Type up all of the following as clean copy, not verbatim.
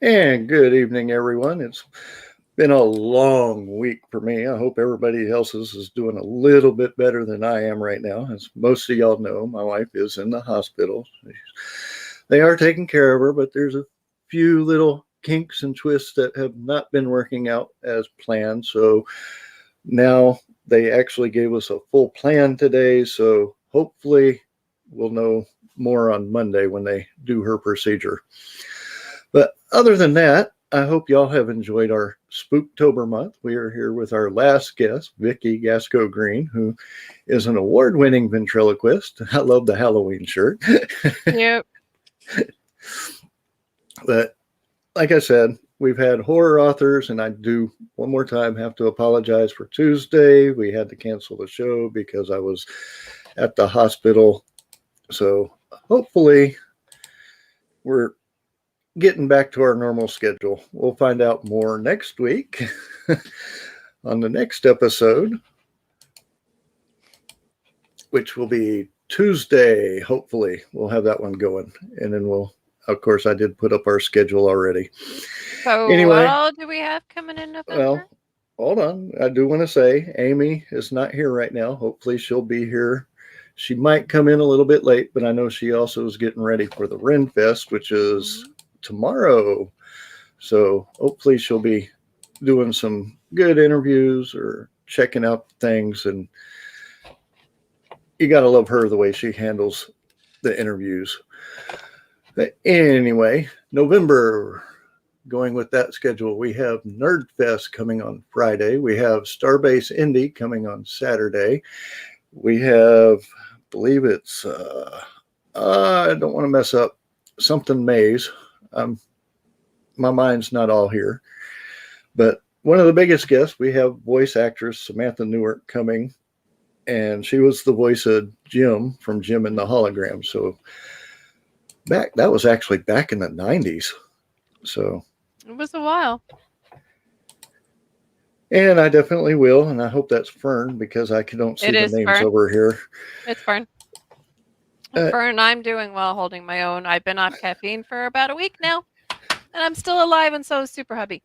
And good evening, everyone. It's been a long week for me. I hope everybody else's is doing a little bit better than I am right now. As most of y'all know, my wife is in the hospital. They are taking care of her, but there's a few little kinks and twists that have not been working out as planned. So now they actually gave us a full plan today. So hopefully we'll know more on Monday when they do her procedure. But other than that, I hope y'all have enjoyed our Spooktober month. We are here with our last guest, Vikki Gasko Green, who is an award-winning ventriloquist. I love the Halloween shirt. Yep. But like I said, we've had horror authors, and I do one more time have to apologize for Tuesday. We had to cancel the show because I was at the hospital. So hopefully we're getting back to our normal schedule. We'll find out more next week on the next episode, which will be Tuesday. Hopefully, we'll have that one going. And then of course, I did put up our schedule already. So Anyway, what all do we have coming in November? well, hold on. I do want to say Amy is not here right now. Hopefully, she'll be here. She might come in a little bit late, but I know she also is getting ready for the Ren Fest, which is tomorrow. So hopefully she'll be doing some good interviews or checking out things. And you got to love her the way she handles the interviews. But anyway, November, going with that schedule, we have Nerd Fest coming on Friday. We have Starbase Indie coming on Saturday. We have, I believe it's, I don't want to mess up, something Maze. My mind's not all here. But one of the biggest guests, we have voice actress Samantha Newark coming, and she was the voice of Jim from Jim and the Hologram. So that was actually back in the 90s. So It was a while. and I definitely will, and I hope that's Fern because I don't see It the is names Fern. over here. It's Fern. Fern, I'm doing well holding my own. I've been off caffeine for about a week now, and I'm still alive, and so is Super Hubby.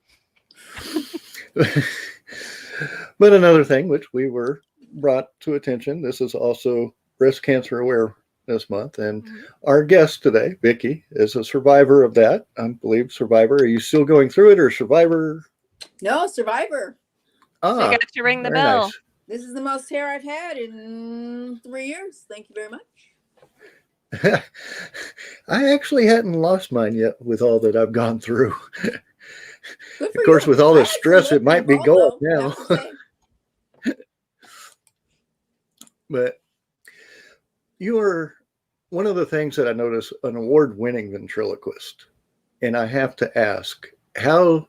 But another thing which we were brought to attention, this is also Breast Cancer Awareness Month, and our guest today, Vikki, is a survivor of that. I believe survivor. Are you still going through it or survivor? No, survivor. We got to ring the bell. Nice. This is the most hair I've had in 3 years. Thank you very much. I actually hadn't lost mine yet with all that I've gone through. Good for Of course, you. with all the I actually stress, it lived might be involved, gold though, I now. have to say. But you are one of the things that I notice an award-winning ventriloquist, and I have to ask, how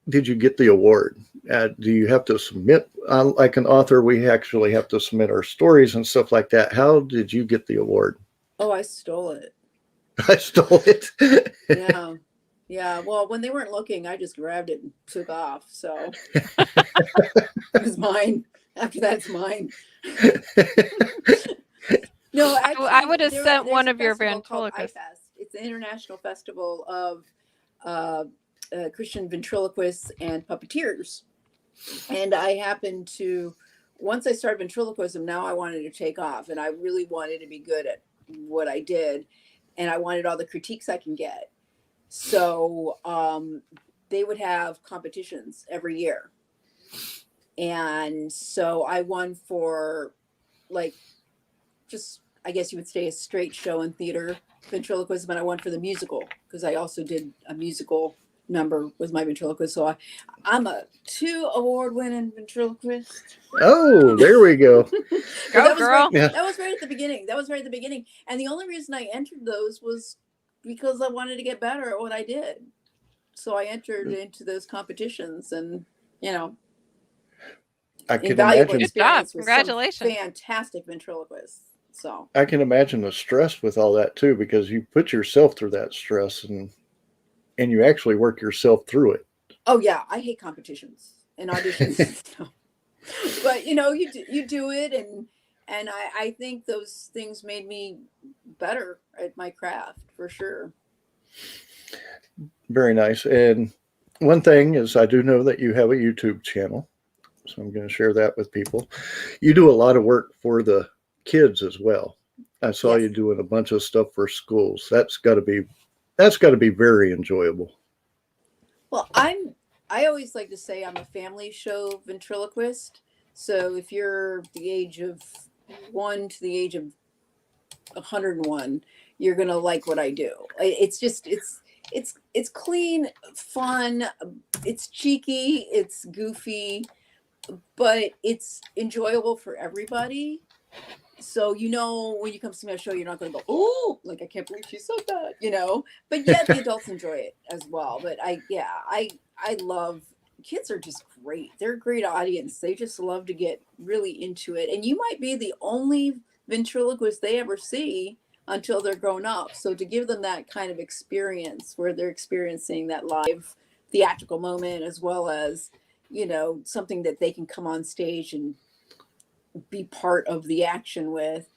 did you get the award? Do you have to submit, like an author? We actually have to submit our stories and stuff like that. How did you get the award? Oh, I stole it. I stole it. Yeah. Yeah. Well, when they weren't looking, I just grabbed it and took off. So it was mine. After that, it's mine. No, actually, I would have sent there's one a of your festival called ventriloquists. iFest. It's the International Festival of Christian ventriloquists and puppeteers. And I happened to, once I started ventriloquism, now I wanted to take off, and I really wanted to be good at what I did, and I wanted all the critiques I can get. So they would have competitions every year. And so I won for, like, just, I guess you would say, a straight show in theater ventriloquism, and I won for the musical because I also did a musical number with my ventriloquist. So I'm a 2 award-winning ventriloquist. Oh, there we go. Go, girl. That was right at the beginning. And the only reason I entered those was because I wanted to get better at what I did. So I entered into those competitions, and I can invaluable imagine. experience with Congratulations. some fantastic ventriloquists. So I can imagine the stress with all that too, because you put yourself through that stress, and you actually work yourself through it. oh yeah, I hate competitions and auditions. But you do it, and I think those things made me better at my craft for sure. Very nice. And one thing is, I do know that you have a YouTube channel, so I'm going to share that with people. You do a lot of work for the kids as well. I saw Yes. you doing a bunch of stuff for schools. That's got to be very enjoyable. Well, I always like to say I'm a family show ventriloquist. So if you're the age of 1 to the age of 101, you're gonna like what I do. It's just it's clean, fun, it's cheeky, it's goofy, but it's enjoyable for everybody. So when you come see my show, you're not going to go, oh, like I can't believe she said that, But yet the adults enjoy it as well. But I love kids are just great. They're a great audience. They just love to get really into it. And you might be the only ventriloquist they ever see until they're grown up. So to give them that kind of experience where they're experiencing that live theatrical moment as well as something that they can come on stage and be part of the action with,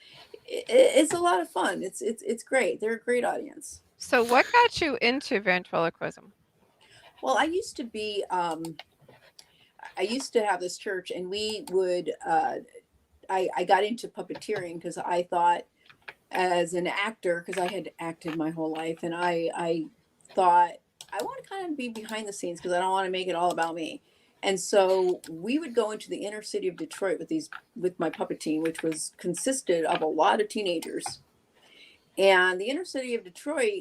it's a lot of fun. It's great. They're a great audience. So what got you into ventriloquism? Well, I used to have this church, and we would I got into puppeteering because I thought, as an actor, because I had acted my whole life, and I thought I want to kind of be behind the scenes because I don't want to make it all about me. And so we would go into the inner city of Detroit with my puppet team, which consisted of a lot of teenagers. And the inner city of Detroit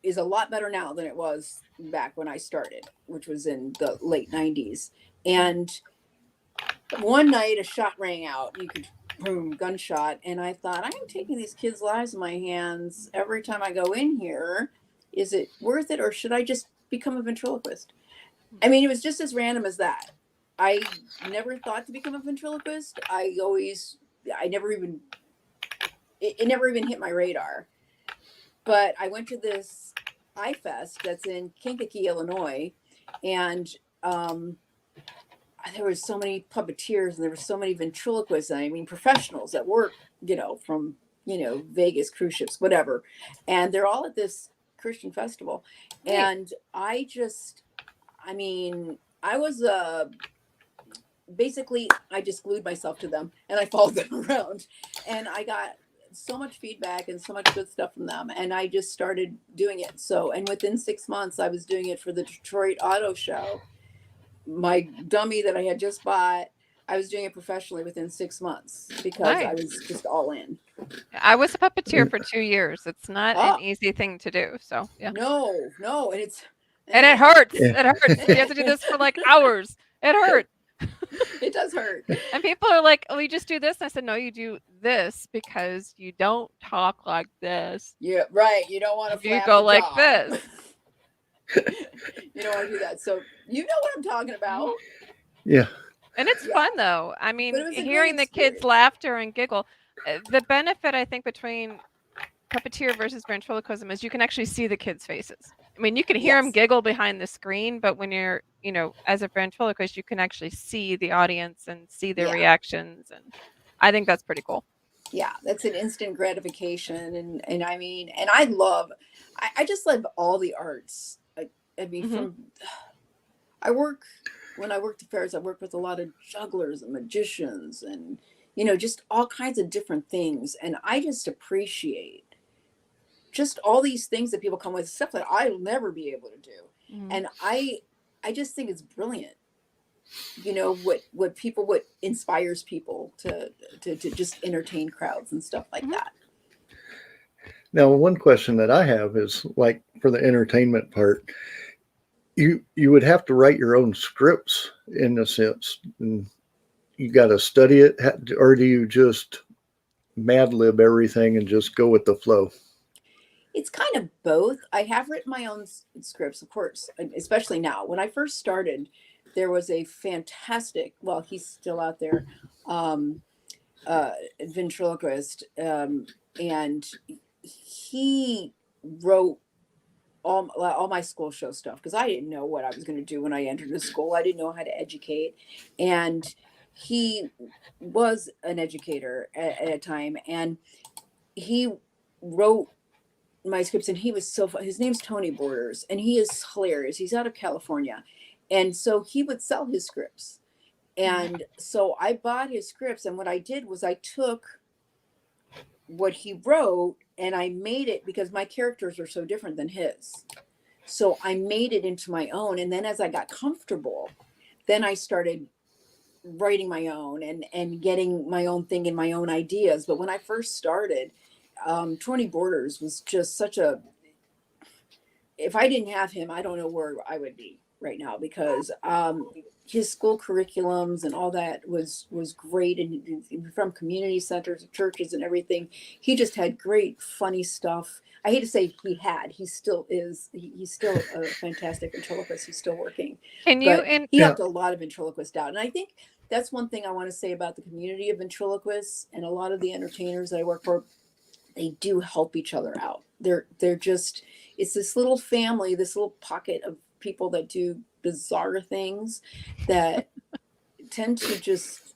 is a lot better now than it was back when I started, which was in the late 90s. And one night a shot rang out. You could boom, gunshot. And I thought, I'm taking these kids' lives in my hands every time I go in here. Is it worth it, or should I just become a ventriloquist? I mean, it was just as random as that. I never thought to become a ventriloquist. It never even hit my radar. But I went to this iFest that's in Kankakee, Illinois, and there were so many puppeteers and there were so many ventriloquists. I mean, professionals that work, from, Vegas, cruise ships, whatever. And they're all at this Christian festival. And I just basically I just glued myself to them and I followed them around, and I got so much feedback and so much good stuff from them, and I just started doing it. And within 6 months I was doing it for the Detroit Auto Show. My dummy that I had just bought, I was doing it professionally within 6 months because I was just all in. I was a puppeteer for 2 years. It's not an easy thing to do. So yeah. No, and it hurts. Yeah. It hurts. You have to do this for like hours. It hurts. It does hurt. And people are like, "Oh, you just do this." And I said, "No, you do this because you don't talk like this. Yeah, right. You don't want to. You go like this. You don't want to do that. So you know what I'm talking about. Yeah. And it's fun though. I mean, hearing hearing the kids' laughter and giggle. The benefit I think between puppeteer versus ventriloquism is you can actually see the kids' faces. I mean, you can hear them giggle behind the screen, but when you're, as a ventriloquist, you can actually see the audience and see their reactions. And I think that's pretty cool. Yeah, that's an instant gratification. And I mean, and I just love all the arts. I mean, when I worked at fairs, I worked with a lot of jugglers and magicians and, just all kinds of different things. And I just appreciate just all these things that people come with, stuff that I'll never be able to do. Mm-hmm. And I just think it's brilliant. What inspires people to just entertain crowds and stuff like that. Now, one question that I have is, like, for the entertainment part, you would have to write your own scripts in a sense, and you got to study it, or do you just mad lib everything and just go with the flow? It's kind of both. I have written my own scripts, of course, especially now. When I first started, there was a fantastic, well, he's still out there, ventriloquist, and he wrote all my school show stuff because I didn't know what I was going to do when I entered the school. I didn't know how to educate, and he was an educator at a time, and he wrote my scripts, and he was so fun. His name's Tony Borders, and he is hilarious. He's out of California, and so he would sell his scripts. And so I bought his scripts, and what I did was I took what he wrote and I made it, because my characters are so different than his. So I made it into my own. And then as I got comfortable, then I started writing my own and getting my own thing and my own ideas. But when I first started, Tony Borders was just such a, if I didn't have him, I don't know where I would be right now, because his school curriculums and all that was great, and from community centers, churches, and everything. He just had great, funny stuff. I hate to say he still is. He's still a fantastic ventriloquist. He's still working. Can you? And he helped a lot of ventriloquists out, and I think that's one thing I want to say about the community of ventriloquists and a lot of the entertainers that I work for. They do help each other out. They're just, it's this little family, this little pocket of people that do bizarre things that tend to just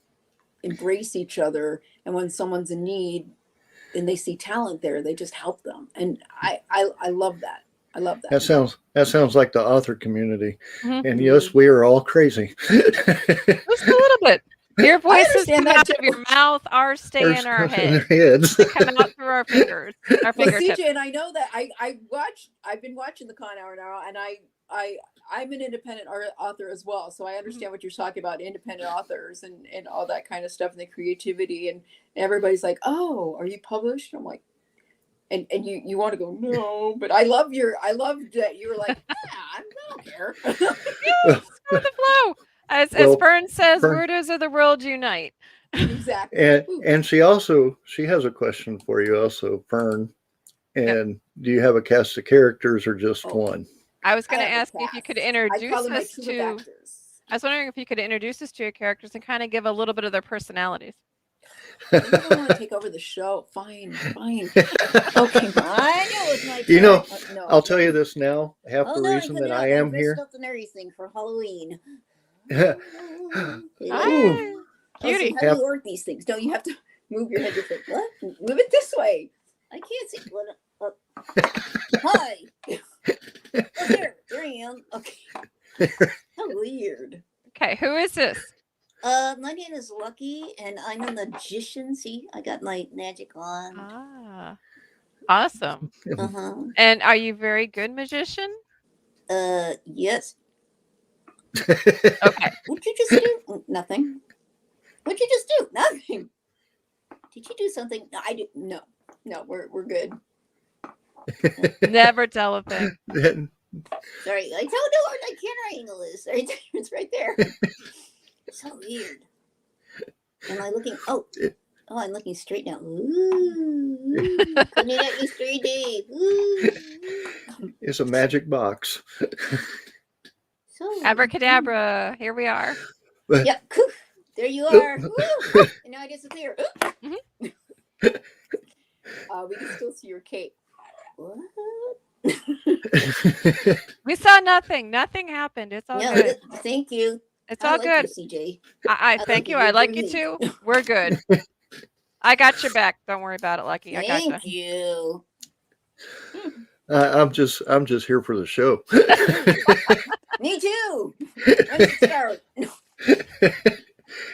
embrace each other. And when someone's in need and they see talent there, they just help them. And I love that. I love that. That sounds like the author community. Mhm. And yes, we are all crazy. Just a little bit. Your voices come out of your mouth, ours stay in our heads. They come out through our fingers, our fingertips. CJ, and I know that I've been watching the Con Hour now, and I'm an independent author as well. So I understand what you're talking about, independent authors and all that kind of stuff, and the creativity, and everybody's like, oh, are you published? I'm like, and you want to go, no, but I love that you were like, I don't care. Yeah, screw the flow. As Fern says, weirdos of the world unite. Exactly. And she has a question for you also, Fern. And do you have a cast of characters or just one? I was going to ask if you could introduce us to. Actors. I was wondering if you could introduce us to your characters and kind of give a little bit of their personalities. You don't want to take over the show. Fine. Okay, I know it's my turn. You know, no. I'll tell you this now. Half the reason that I am here. And everything for Halloween. Hi. Cutie. How do you work these things? Don't you have to move your head? Just like, what? Move it this way. I can't see. Hi. There I am. Okay. How weird. Okay, who is this? My name is Lucky, and I'm a magician. See, I got my magic on. Ah, awesome. Uh-huh. And are you very good magician? Yes. Okay. What'd you just do? Nothing. What'd you just do? Nothing. Did you do something? No, I did. No, we're good. Never tell a thing. Sorry, I don't know where my camera angle is. It's right there. So weird. Am I looking? Oh, I'm looking straight now. Ooh, couldn't let me 3D. Ooh. It's a magic box. So Abracadabra, here we are. Yep, there you are. Woo. And now I disappear. We can still see your cape. What? We saw nothing. Nothing happened. It's all good. Thank you. It's all good. You, CJ. I thank you. I like you too. We're good. I got your back. Don't worry about it, Lucky. I got you. Thank you. I'm just here for the show. Me too. When did it start?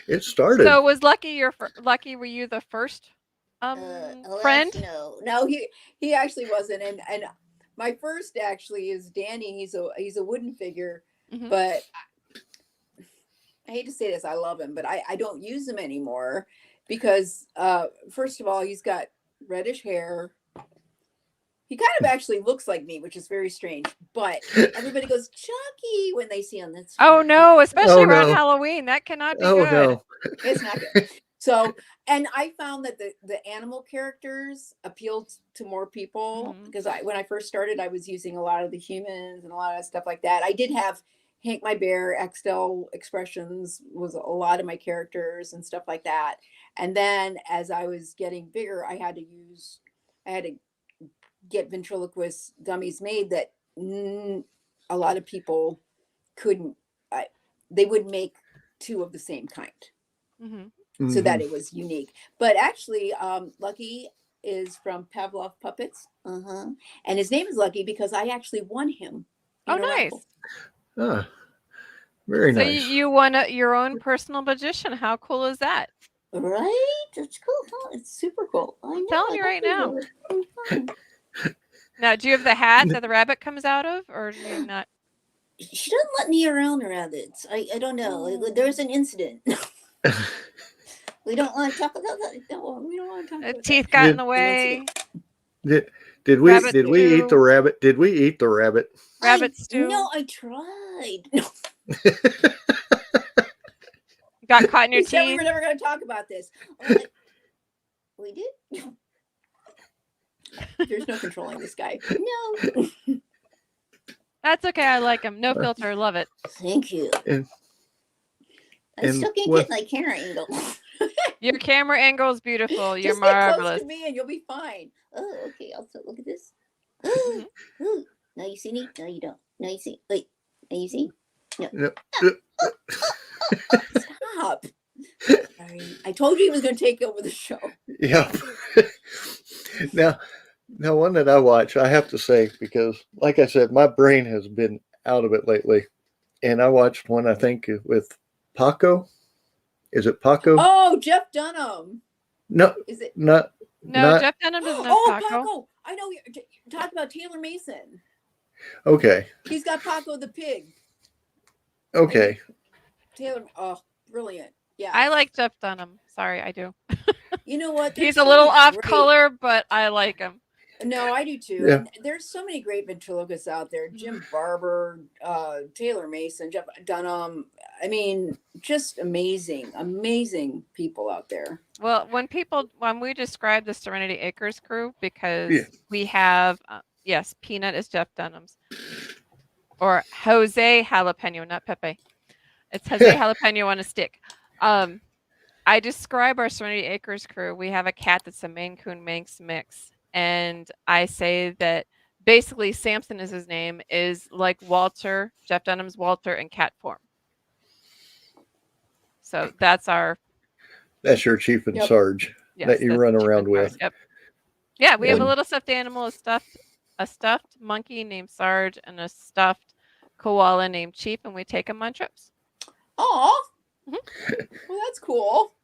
It started. So was Lucky Lucky? Were you the first friend? No, he actually wasn't. And my first actually is Danny. He's a wooden figure, but I hate to say this, I love him, but I don't use him anymore because first of all, he's got reddish hair. He kind of actually looks like me, which is very strange. But everybody goes Chucky when they see him. That's oh no, especially around Halloween. That cannot be good. No. It's not good. So, and I found that the animal characters appealed to more people because when I first started, I was using a lot of the humans and a lot of stuff like that. I did have Hank my Bear, XL expressions was a lot of my characters and stuff like that. And then as I was getting bigger, I had to get ventriloquist dummies made that a lot of people couldn't. They would make two of the same kind. So that it was unique. But actually, Lucky is from Pavlov Puppets, Uh-huh. and his name is Lucky because I actually won him. Oh, in a nice. raffle. Ah, very So nice. you won your own personal magician. How cool is that? Right? That's cool. Huh? It's super cool. I know. telling you I right hope now. we will. Oh, fun. Now, do you have the hat that the rabbit comes out of, or do you not? She doesn't let me around rabbits. I don't know. There's an incident. We don't want to talk about that. No, we don't want to talk about Teeth got in Did- the way. Did we Rabbit did we eat the stew. rabbit? Did we eat the rabbit? Rabbit stew. No, I tried. No. Got caught in your We said we teeth. were never going to talk about this. We did? There's no controlling this guy. No. That's okay. I like him. No filter. Love it. Thank you. And- I and still can't what- get my camera angle. Your camera angle is beautiful. You're Just get close marvelous. to me and you'll be fine. Oh, okay. I'll look at this. Mhm. Ooh. Now you see me? No, you don't. Now you see. Wait. Now you see? Stop. Sorry. I told you he was going to take over the show. Yeah. now one that I watch, I have to say, because like I said, my brain has been out of it lately. And I watched one, I think, with Paco. Is it Paco? Oh, Jeff Dunham. No, Is it? not. No, Not- Jeff Dunham doesn't have Oh, Paco. Paco. I know you're talking about Taylor Mason. Okay. He's got Paco the pig. Okay. Taylor, oh, brilliant. Yeah. I like Jeff Dunham. Sorry, I do. You know what? He's There's a so little many off great- color, but I like him. No, I do too. Yeah. And there's so many great ventriloquists out there. Jim Barber, Taylor Mason, Jeff Dunham. I mean, just amazing people out there. Well, when we describe the Serenity Acres crew, because Yeah. we have, yes, Peanut is Jeff Dunham's, or Jose Jalapeno, not Pepe. It's Jose Jalapeno on a stick. I describe our Serenity Acres crew. We have a cat that's a Maine Coon Manx mix. And I say that basically Samson is his name, is like Walter, Jeff Dunham's Walter in cat form. So that's our That's your chief and Yep. sarge yes, that you that's run the chief around in charge. with. Yep. Yeah, we have a And- little stuffed animal, a stuffed monkey named Sarge, and a stuffed koala named Chief, and we take them on trips. Oh, Mhm. well, that's cool.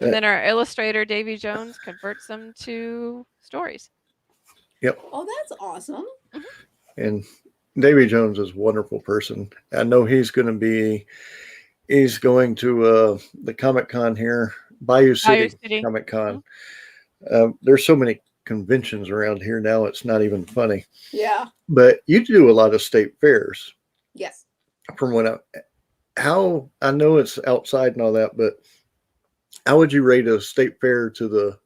And then our illustrator Davy Jones converts them to stories. Oh, that's awesome. And Davy Jones is a wonderful person. I know he's going to the Comic Con here, Bayou City, City. Comic Con. There's so many conventions around here now, it's not even funny. Yeah. But you do a lot of state fairs. Yes. From how I know it's outside and all that, but how would you rate a state fair to the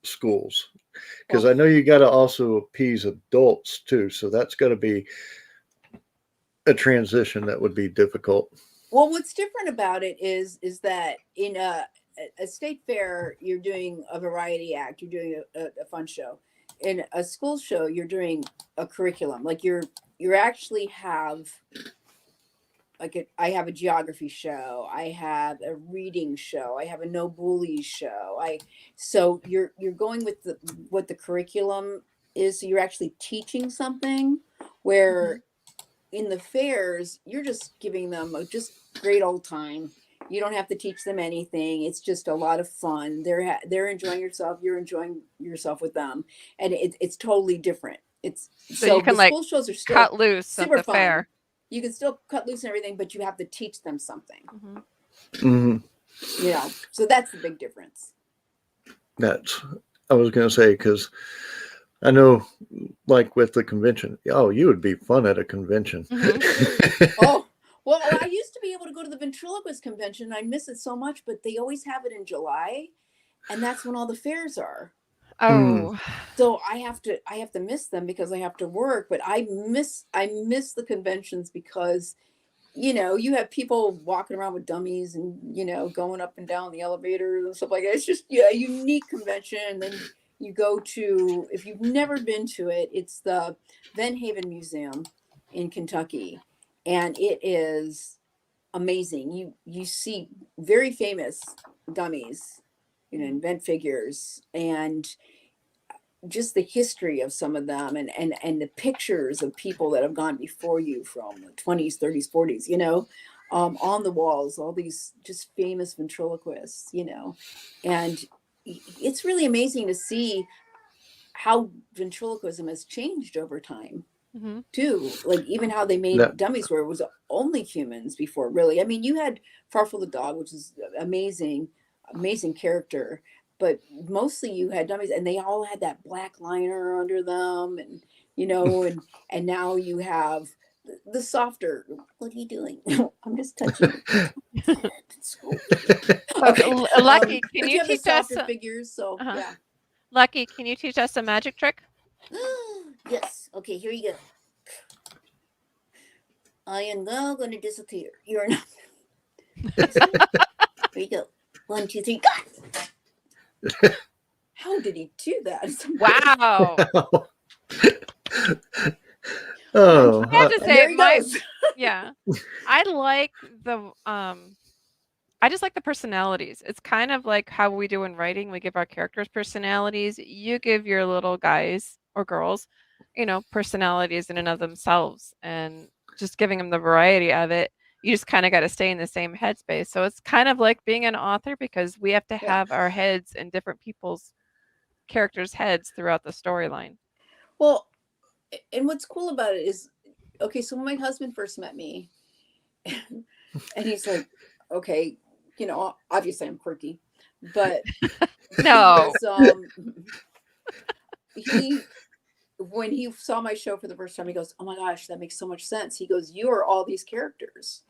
schools? Because I know you got to also appease adults too, so that's got to be a transition that would be difficult. Well, what's different about it is that in a state fair, you're doing a variety act, you're doing a fun show. In a school show, you're doing a curriculum. Like you actually have I have a geography show, I have a reading show, I have a no bullies show. So you're going with what the curriculum is. So you're actually teaching something, where in the fairs you're just giving them a just great old time. You don't have to teach them anything. It's just a lot of fun. They're enjoying yourself. You're enjoying yourself with them, and it's totally different. It's So you can, the like, school shows are still Cut loose at super the fun. fair. You can still cut loose and everything, but you have to teach them something. Mhm. Mm-hmm. You know, so that's the big difference. I was going to say, because I know, like with the convention, you would be fun at a convention. Oh, well, I used to be able to go to the ventriloquist convention. I miss it so much, but they always have it in July, and that's when all the fairs are. Oh, So I have to miss them because I have to work. But I miss the conventions because, you have people walking around with dummies and going up and down the elevators and stuff like that. It's just a unique convention. And then you go to, if you've never been to it, it's the Van Haven Museum in Kentucky, and it is amazing. You see very famous dummies you know, invent figures, and just the history of some of them, and the pictures of people that have gone before you from the 20s, 30s, 40s, you know, on the walls, all these just famous ventriloquists, you know, and it's really amazing to see how ventriloquism has changed over time too. Like even how they made That- dummies where it was only humans before, really. I mean, you had Farfel the dog, which is amazing character, but mostly you had dummies, and they all had that black liner under them, and you know, and now you have the softer. What are you doing? I'm just touching. Okay. Lucky, But can you you have the teach us? softer figures, so yeah. Lucky, can you teach us a magic trick? Yes. Okay, here you go. I am now going to disappear. You're not. Here you go. 1, 2, 3, go! How did he do that? Wow. Oh, I have to And there say, he goes. yeah, I like I just like the personalities. It's kind of like how we do in writing. We give our characters personalities. You give your little guys or girls, you know, personalities in and of themselves, and just giving them the variety of it. You just kind of got to stay in the same headspace. So it's kind of like being an author, because we have to Yeah. have our heads in different people's characters' heads throughout the storyline. Well, and what's cool about it is, okay, so when my husband first met me, and he's like, okay, you know, obviously I'm quirky, but No. he when he saw my show for the first time, he goes, "Oh my gosh, that makes so much sense." He goes, "You are all these characters.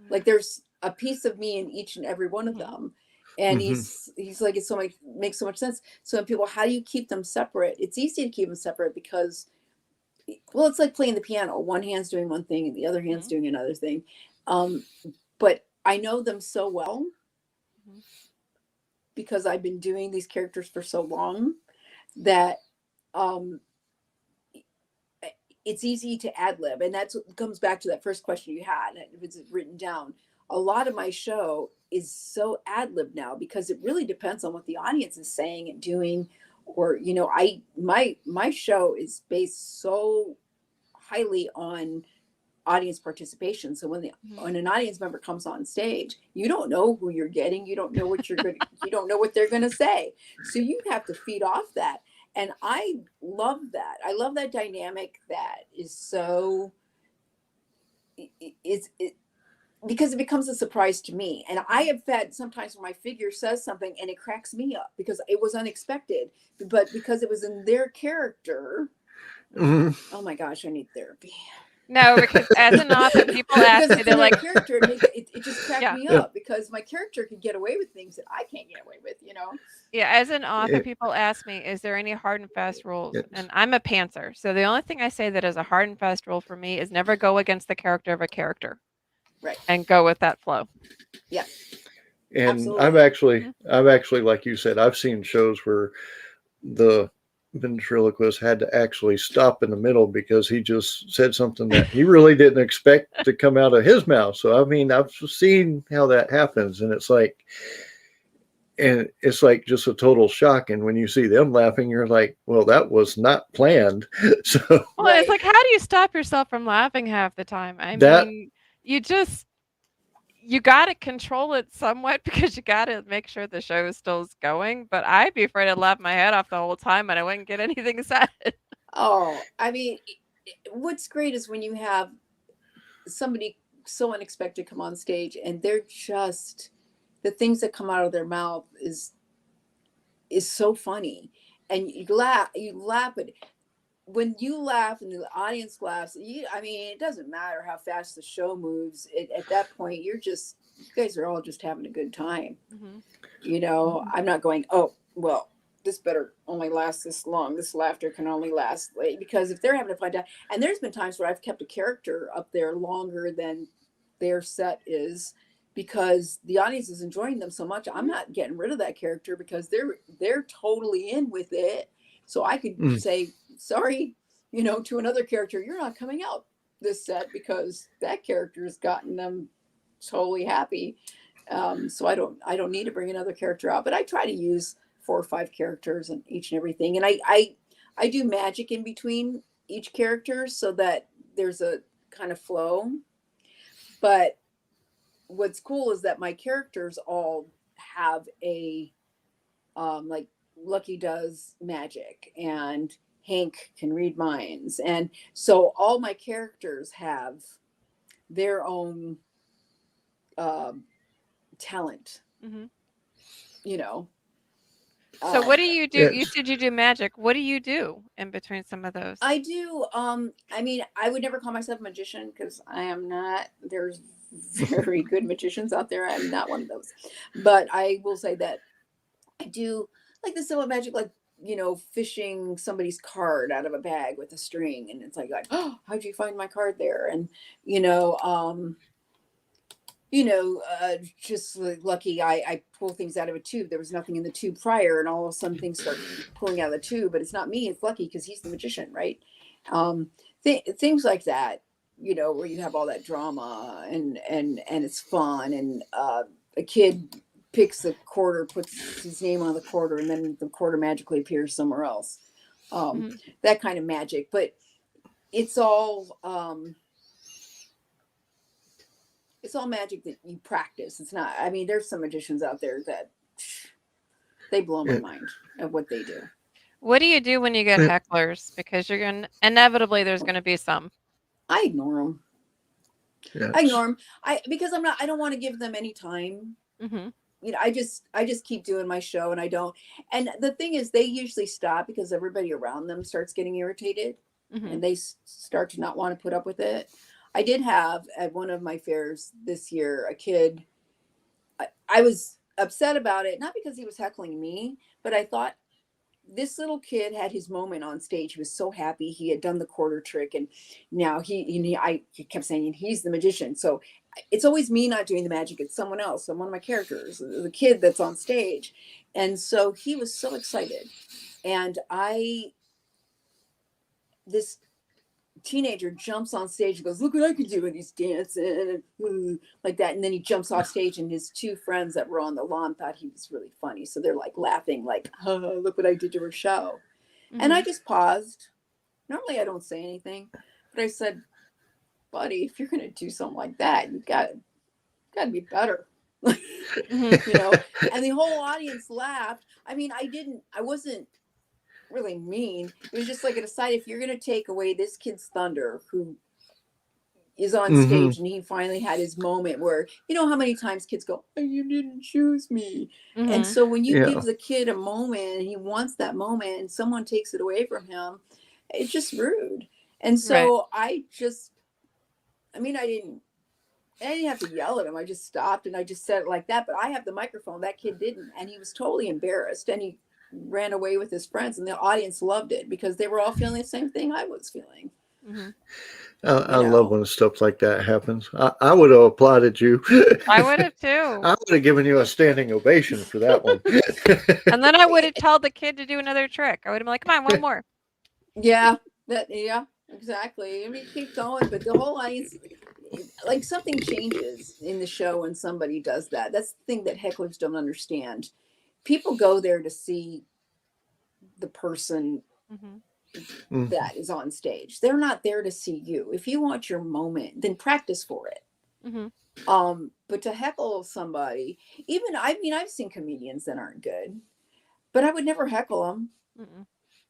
Like there's a piece of me in each and every one of them." And he's like, "It's so much, makes so much sense." So when people, how do you keep them separate? It's easy to keep them separate because, well, it's like playing the piano. One hand's doing one thing and the other hand's doing another thing. But I know them so well because I've been doing these characters for so long that it's easy to ad lib. And that's what comes back to that first question you had. If it's written down, a lot of my show is so ad lib now because it really depends on what the audience is saying and doing. Or, you know, my show is based so highly on audience participation. So when an audience member comes on stage, you don't know who you're getting. You don't know what you're going to, you don't know what they're going to say. So you have to feed off that. And I love that. I love that dynamic that is so, because it becomes a surprise to me. And I have had sometimes when my figure says something and it cracks me up because it was unexpected, but because it was in their character. Oh my gosh, I need therapy. No, because as an author, people ask me, they're like, character, it just cracked me up because my character can get away with things that I can't get away with, you know? Yeah, as an author, people ask me, is there any hard and fast rules? And I'm a pantser. So the only thing I say that is a hard and fast rule for me is never go against the character of a character. Right. And go with that flow. Yeah. And absolutely. I've actually, like you said, I've seen shows where the ventriloquist had to actually stop in the middle because he just said something that he really didn't expect to come out of his mouth. So I mean, I've seen how that happens, and it's like just a total shock. And when you see them laughing, you're like, well, that was not planned. So well, it's like, how do you stop yourself from laughing half the time? I mean, you got to control it somewhat because you got to make sure the show still is going. But I'd be afraid I'd laugh my head off the whole time and I wouldn't get anything said. Oh, I mean, what's great is when you have somebody so unexpected come on stage and they're just, the things that come out of their mouth is so funny, and you laugh, but when you laugh and the audience laughs, I mean, it doesn't matter how fast the show moves. At that point, you guys are all just having a good time. You know, I'm not going, oh, well, this better only last this long. This laughter can only last because if they're having a fun time, and there's been times where I've kept a character up there longer than their set is because the audience is enjoying them so much. I'm not getting rid of that character because they're totally in with it. So I could say, sorry, you know, to another character, you're not coming out this set because that character has gotten them totally happy. So I don't need to bring another character out, but I try to use 4 or 5 characters in each and everything. And I do magic in between each character so that there's a kind of flow. But what's cool is that my characters all have a like Lucky does magic and Hank can read minds. And so all my characters have their own talent, Mm-hmm. you know. So what do you do? Yeah. You said you do magic. What do you do in between some of those? I do. I mean, I would never call myself a magician because I am not. There's very good magicians out there. I'm not one of those. But I will say that I do like the simple magic, like, you know, fishing somebody's card out of a bag with a string, and it's like, oh, how'd you find my card there? And just like lucky, I pull things out of a tube. There was nothing in the tube prior, and all of a sudden things start pulling out of the tube. But it's not me. It's Lucky because he's the magician, right? Things like that, you know, where you have all that drama and it's fun, and a kid picks a quarter, puts his name on the quarter, and then the quarter magically appears somewhere else. That kind of magic, but it's all magic that you practice. It's not. I mean, there's some magicians out there that they blow my mind at what they do. What do you do when you get hecklers? Because you're going to inevitably there's going to be some. I ignore them. Yes. I ignore them. Because I'm not. I don't want to give them any time. Mm-hmm. You know, I just keep doing my show, and I don't. And the thing is, they usually stop because everybody around them starts getting irritated, and they start to not want to put up with it. I did have at one of my fairs this year a kid. I was upset about it, not because he was heckling me, but I thought this little kid had his moment on stage. He was so happy. He had done the quarter trick, and now I kept saying he's the magician. So it's always me not doing the magic. It's someone else. I'm one of my characters, the kid that's on stage. And so he was so excited. And this teenager jumps on stage and goes, look what I can do. And he's dancing and like that. And then he jumps off stage, and his 2 friends that were on the lawn thought he was really funny. So they're like laughing, like, oh, look what I did to her show. And I just paused. Normally I don't say anything, but I said, buddy, if you're going to do something like that, you got to be better. You know, and the whole audience laughed. I mean, I wasn't really mean. It was just like an aside. If you're going to take away this kid's thunder, who is on stage, and he finally had his moment where, you know how many times kids go, oh, you didn't choose me. And so when you give the kid a moment and he wants that moment and someone takes it away from him, it's just rude. And so I didn't have to yell at him. I just stopped and I just said it like that. But I have the microphone. That kid didn't. And he was totally embarrassed. And he ran away with his friends. And the audience loved it because they were all feeling the same thing I was feeling. I love when stuff like that happens. I would have applauded you. I would have too. I would have given you a standing ovation for that one. And then I would have told the kid to do another trick. I would have been like, come on, one more. Yeah, exactly. I mean, keep going, but the whole audience, like, something changes in the show when somebody does that. That's the thing that hecklers don't understand. People go there to see the person that is on stage. They're not there to see you. If you want your moment, then practice for it. But to heckle somebody, I've seen comedians that aren't good, but I would never heckle them.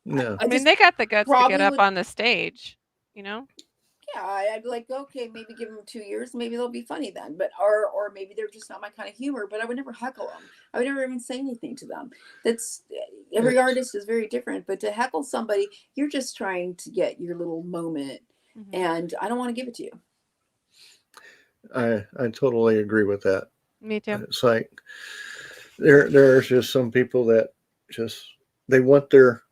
No. I mean, they got the guts to get up on the stage, you know? Yeah, I'd be like, okay, maybe give them 2 years, maybe they'll be funny then. But or maybe they're just not my kind of humor. But I would never heckle them. I would never even say anything to them. That's every artist is very different. But to heckle somebody, you're just trying to get your little moment, and I don't want to give it to you. I totally agree with that. Me too. It's like there's just some people that just they want their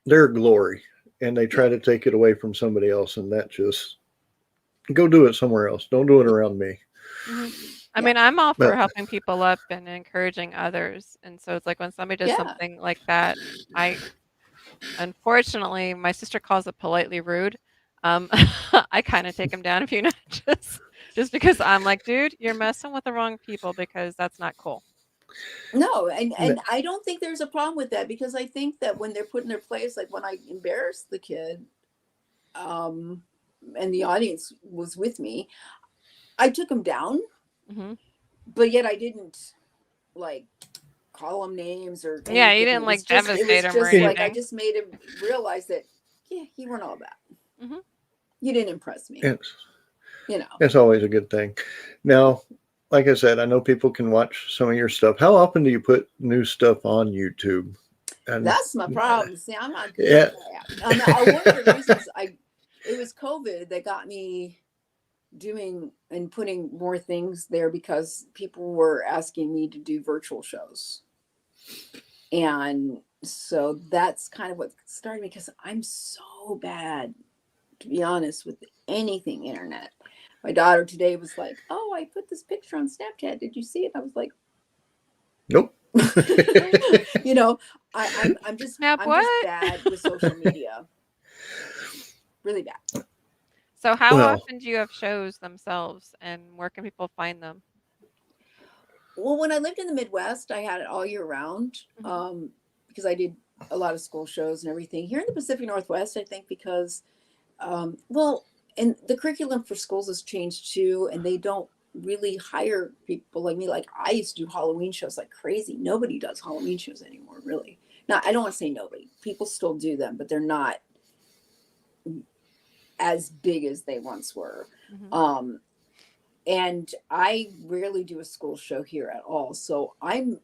glory, and they try to take it away from somebody else, and that just go do it somewhere else. Don't do it around me. I mean, I'm all for helping people up and encouraging others. And so it's like when somebody does something like that, unfortunately, my sister calls it politely rude. I kind of take them down a few notches just because I'm like, dude, you're messing with the wrong people because that's not cool. No, and I don't think there's a problem with that, because I think that when they're put in their place, like when I embarrassed the kid, and the audience was with me, I took him down, Hmm. but yet I didn't like call him names or anything. Yeah, you didn't It was like just, devastate him or like I anything. just made him realize that, yeah, you weren't all that. Mhm. You didn't impress me. You know. It's always a good thing. Now, like I said, I know people can watch some of your stuff. How often do you put new stuff on YouTube? And That's my problem. See, I'm not good Yeah. at that. One of the reasons it was COVID that got me doing and putting more things there, because people were asking me to do virtual shows. And so that's kind of what started me, because I'm so bad, to be honest, with anything internet. My daughter today was like, "Oh, I put this picture on Snapchat. Did you see it?" I was like, Nope. you know, I'm just Snap I'm what? just bad with social media. Really bad. So how Well- often do you have shows themselves, and where can people find them? Well, when I lived in the Midwest, I had it all year round, because I did a lot of school shows and everything. Here in the Pacific Northwest, I think because, well, and the curriculum for schools has changed too, and they don't really hire people like me. Like I used to do Halloween shows like crazy. Nobody does Halloween shows anymore, really. Now, I don't want to say nobody. People still do them, but they're not as big as they once were. Mhm. And I rarely do a school show here at all. So I'm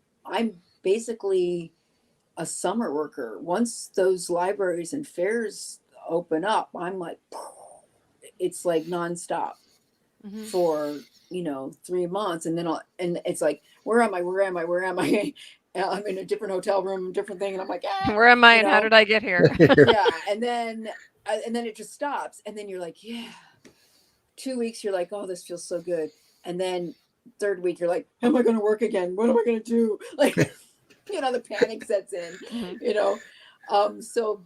basically a summer worker. Once those libraries and fairs open up, I'm like, it's like nonstop Mhm. for 3 months, and then and it's like, where am I? I'm in a different hotel room, different thing, and I'm like, Where am I you and how know? did I get here? Yeah, and then it just stops, and then you're like, yeah. 2 weeks, you're like, oh, this feels so good, and then third week, you're like, am I going to work again? What am I going to do? Like, the panic sets in. Mhm. So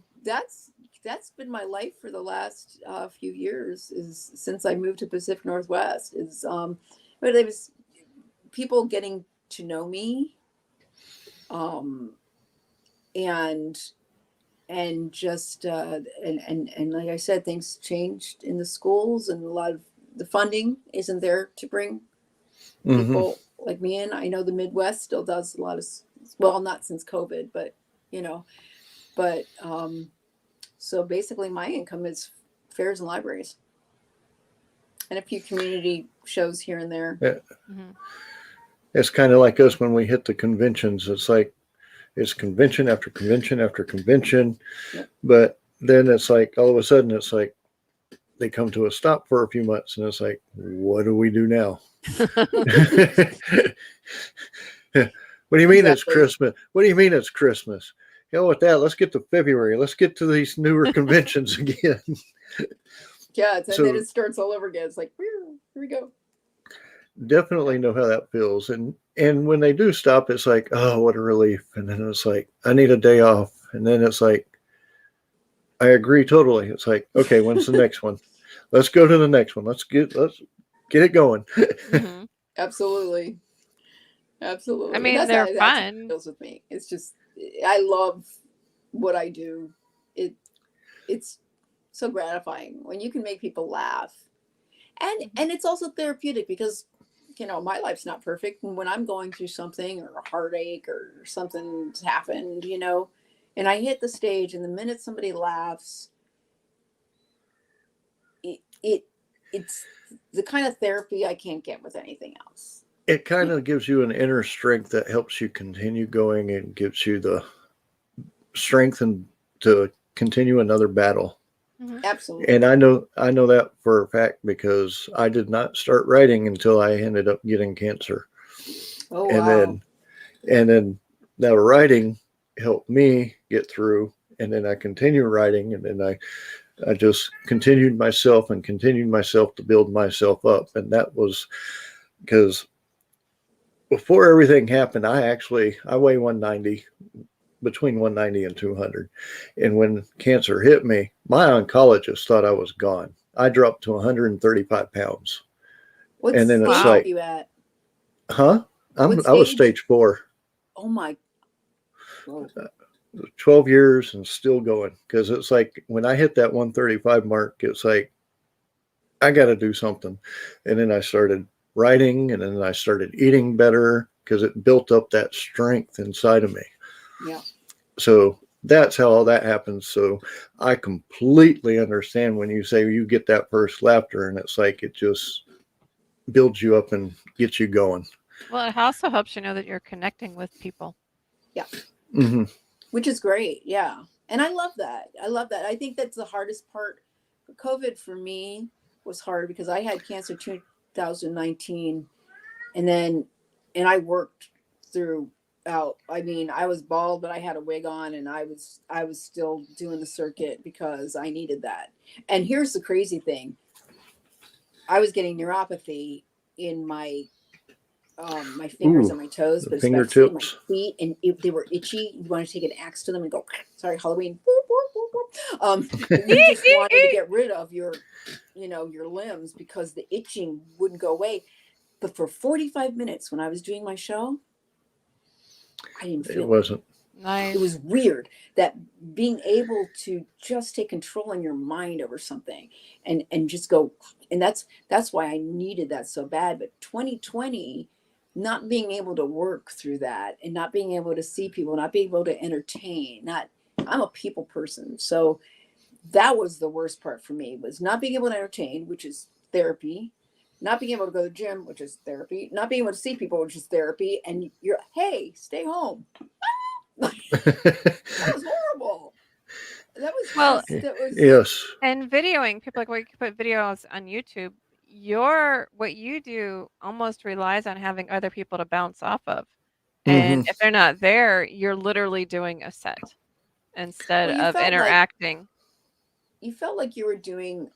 that's been my life for the last few years, is since I moved to Pacific Northwest, is but it was people getting to know me, and just and like I said, things changed in the schools, and a lot of the funding isn't there to bring people like me in. I know the Midwest still does a lot of, well, not since COVID, but so basically my income is fairs and libraries and a few community shows here and there. Yeah. Mhm. It's kind of like us when we hit the conventions. It's like it's convention after convention after convention, Yep. but then it's like all of a sudden it's like they come to a stop for a few months, and it's like, what do we do now? What do you mean it's Exactly. Christmas? What do you mean it's Christmas? Hell with that. Let's get to February. Let's get to these newer conventions again. Yeah, and So- then it starts all over again. It's like, here we go. Definitely know how that feels. And when they do stop, it's like, oh, what a relief. And then it's like, I need a day off. And then it's like, I agree totally. It's like, okay, when's the next one? Let's go to the next one. Let's get it going. Mhm. Absolutely. I mean, That's they're how it fun. feels with me. It's just, I love what I do. It's so gratifying when you can make people laugh, and it's also therapeutic, because my life's not perfect, and when I'm going through something or a heartache or something's happened, and I hit the stage, and the minute somebody laughs, it's the kind of therapy I can't get with anything else. It kind of gives you an inner strength that helps you continue going and gives you the strength to continue another battle. Mhm. Absolutely. And I know that for a fact, because I did not start writing until I ended up getting cancer. Oh, And wow. then that writing helped me get through, and then I continued writing, and then I just continued myself to build myself up. And that was because before everything happened, I weigh 190, between 190 and 200. And when cancer hit me, my oncologist thought I was gone. I dropped to 135 pounds. What And then stage it's Wow. are like, you at? huh? What I was stage? stage 4, Oh my. Whoa. 12 years and still going. Because it's like when I hit that 135 mark, it's like, I got to do something. And then I started writing, and then I started eating better because it built up that strength inside of me. Yeah. So that's how all that happens. So I completely understand when you say you get that first laughter, and it's like it just builds you up and gets you going. Well, it also helps you know that you're connecting with people. Mm-hmm. Which is great. Yeah. And I love that. I love that. I think that's the hardest part. COVID for me was hard because I had cancer 2019, and I worked throughout. I mean, I was bald, but I had a wig on, and I was still doing the circuit because I needed that. And here's the crazy thing. I was getting neuropathy in my fingers Ooh, and my toes, the but especially my fingertips. feet, and they were itchy. You want to take an axe to them and go, sorry, Halloween. Boop, boop, boop, boop. You just wanted to get rid of your limbs because the itching wouldn't go away. But for 45 minutes when I was doing my show, I didn't It feel it. wasn't. Nice. It was weird that being able to just take control in your mind over something and just go, and that's why I needed that so bad. But 2020, not being able to work through that and not being able to see people, not being able to entertain, I'm a people person. So that was the worst part for me, was not being able to entertain, which is therapy, not being able to go to the gym, which is therapy, not being able to see people, which is therapy, and you're, hey, stay home. That was horrible. That was Well, just, that was, Yes. and videoing, people like, well, you can put videos on YouTube. What you do almost relies on having other people to bounce off of. And Mm-hmm. if they're not there, you're literally doing a set instead well, of interacting. you felt like you were doing,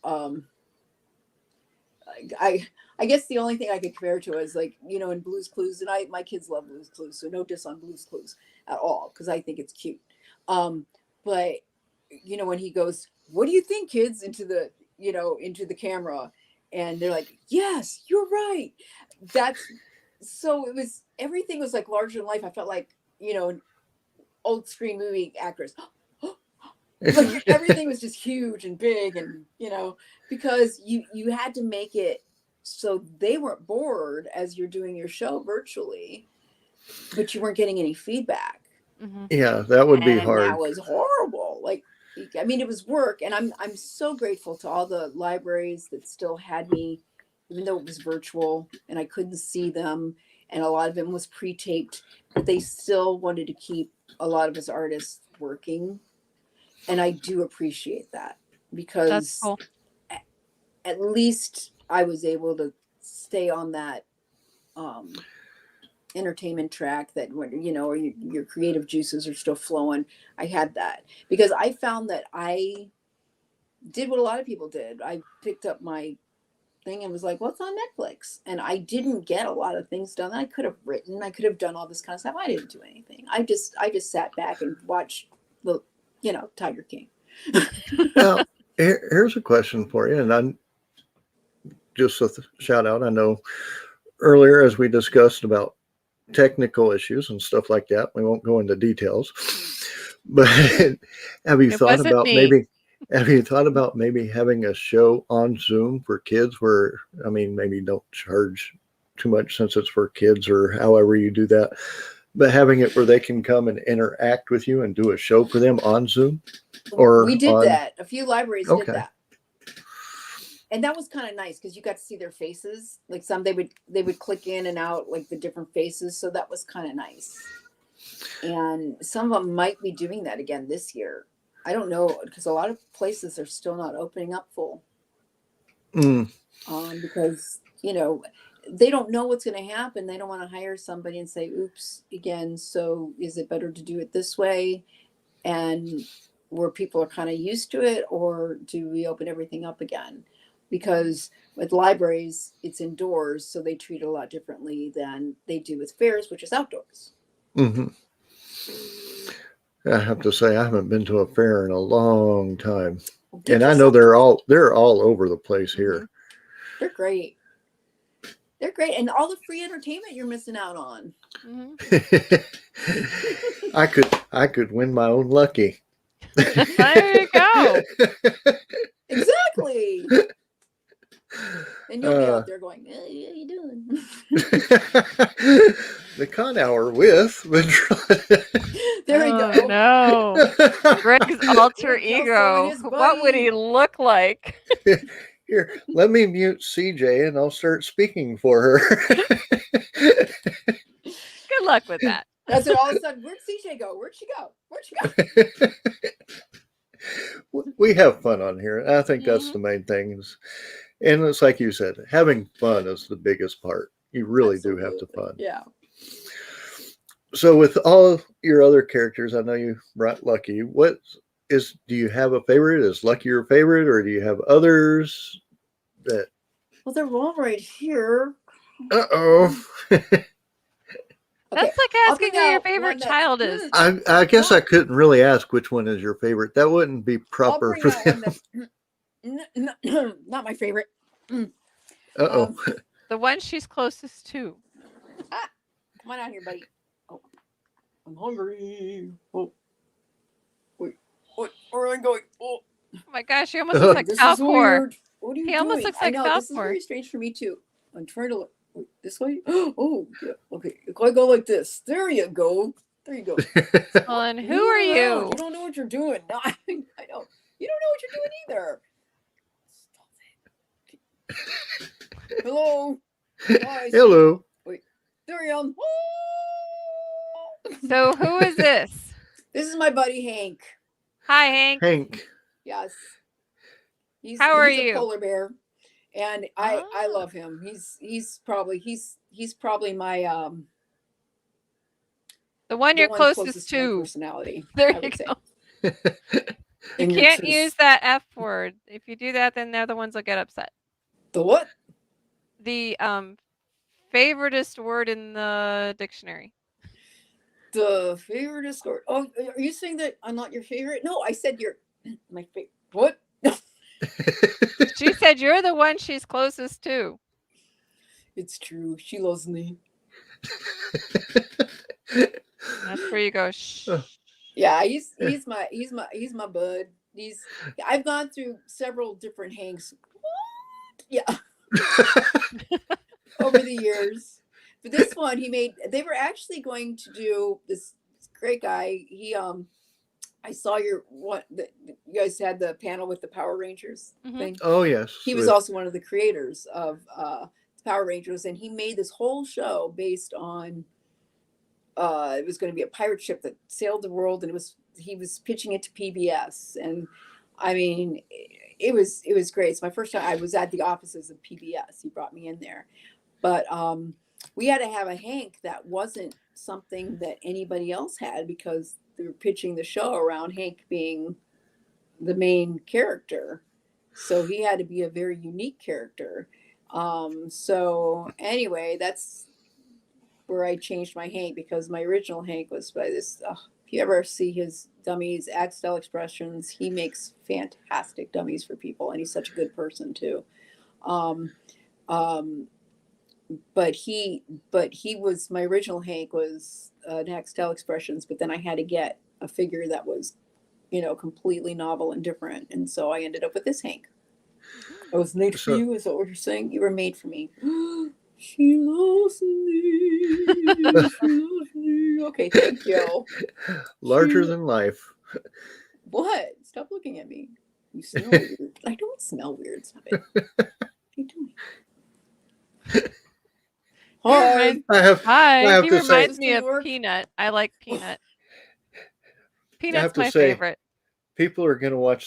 I guess the only thing I could compare to is like, in Blue's Clues, and my kids love Blue's Clues, so no diss on Blue's Clues at all, because I think it's cute. But when he goes, what do you think, kids, into the camera, and they're like, yes, you're right. So everything was like larger than life. I felt like, an old screen movie actress. Like everything was just huge and big, and because you had to make it so they weren't bored as you're doing your show virtually, but you weren't getting any feedback. Mhm. Yeah, that would be And that hard. was horrible. Like, I mean, it was work, and I'm so grateful to all the libraries that still had me, even though it was virtual and I couldn't see them, and a lot of it was pre-taped, but they still wanted to keep a lot of us artists working, and I do appreciate that, That's because cool. at least I was able to stay on that entertainment track, that when or your creative juices are still flowing. I had that because I found that I did what a lot of people did. I picked up my thing and was like, what's on Netflix? And I didn't get a lot of things done. I could have written, I could have done all this kind of stuff. I didn't do anything. I just sat back and watched the Tiger King. Now, here's a question for you, and I'm just a shout out. I know earlier, as we discussed about technical issues and stuff like that, we won't go into details. But have you It thought wasn't about me. maybe having a show on Zoom for kids where, I mean, maybe don't charge too much since it's for kids or however you do that, but having it where they can come and interact with you and do a show for them on Zoom or We did on. that. A few libraries did Okay. that. And that was kind of nice because you got to see their faces. Like some they would click in and out, like the different faces. So that was kind of nice. And some of them might be doing that again this year. I don't know, because a lot of places are still not opening up full. Because they don't know what's going to happen. They don't want to hire somebody and say, oops, again. So is it better to do it this way? And where people are kind of used to it, or do we open everything up again? Because with libraries, it's indoors, so they treat it a lot differently than they do with fairs, which is outdoors. Mm-hmm. I have to say I haven't been to a fair in a long time, Get and I know yourself to they're one. all over the place here. They're great. They're great, and all the free entertainment you're missing out on. Mhm. I could win my own lucky. There you go. Exactly. And you'll be out there going, "Hey, how you doing?" The con hour with There you Oh, go. no. Greg's alter Greg Kelso ego. and his What would buddy. he look like? Here, let me mute CJ and I'll start speaking for her. Good luck with that. That's it. All of a sudden, where'd CJ go? Where'd she go? Where'd she go? We have fun on here. I think that's Mhm. the main thing. And it's like you said, having fun is the biggest part. You really do have to Absolutely. fun. Yeah. So with all your other characters, I know you brought Lucky. Do you have a favorite? Is Lucky your favorite, or do you have others that? Well, they're all right here. Uh-oh. That's like I'll asking bring who your out favorite one that- child is. I guess I couldn't really ask which one is your favorite. That wouldn't be I'll proper bring for out one them. that's not my favorite. Uh-oh. The one she's closest to. Come on out here, buddy. Oh, I'm hungry. Oh, wait, where am I going? Oh, Oh my gosh, he almost looks like this is Falcor. weird. What are you He doing? almost looks I like know this is Falcor. very strange for me too. I'm trying to look wait, this way. Oh, yeah. Okay, if I go like this, there you go. There you go. Well, and who are Move you? around. You don't know what you're doing. No, I know. You don't know what you're doing either. Stop it. Hello. Guys. Hello. There you are. So who is this? This is my buddy Hank. Hi, Hank. Hank. Yes. How are he's you? a polar bear, and I Ah. love him. He's probably my The one the you're one closest to my to. personality. There I you would say. go. You And can't it's- use that F word. If you do that, then they're the ones that get upset. the what? The favoritist word in the dictionary. The favorite story. Oh, are you saying that I'm not your favorite? No, I said you're my favorite. What? She said you're the one she's closest to. It's true. She loves me. That's where you go. Shh. Yeah, he's my bud. I've gone through several different Hanks. Yeah, over the years. But this one they were actually going to do this great guy. I saw you guys had the panel with the Power Rangers Mhm. thing. Oh, yes. He was also one of the creators of Power Rangers, and he made this whole show based on it was going to be a pirate ship that sailed the world, and he was pitching it to PBS, and I mean it was great. It's my first time. I was at the offices of PBS. He brought me in there, but we had to have a Hank that wasn't something that anybody else had because they were pitching the show around Hank being the main character. So he had to be a very unique character. So anyway, that's where I changed my Hank, because my original Hank was by this. If you ever see his dummies, Axtell Expressions, he makes fantastic dummies for people, and he's such a good person too. But he was, my original Hank was Axtell Expressions, but then I had to get a figure that was, completely novel and different, and so I ended up with this Hank. I was made for you. Is that what you're saying? You were made for me. She loves me. She loves me. Okay, thank you. Larger than life. What? Stop looking at me. You smell weird. I don't smell weird. Stop it. What are you doing? Hi. Hi. have He to say- reminds me of Peanut. I like Peanut. Peanut's to my say- favorite. People are going to want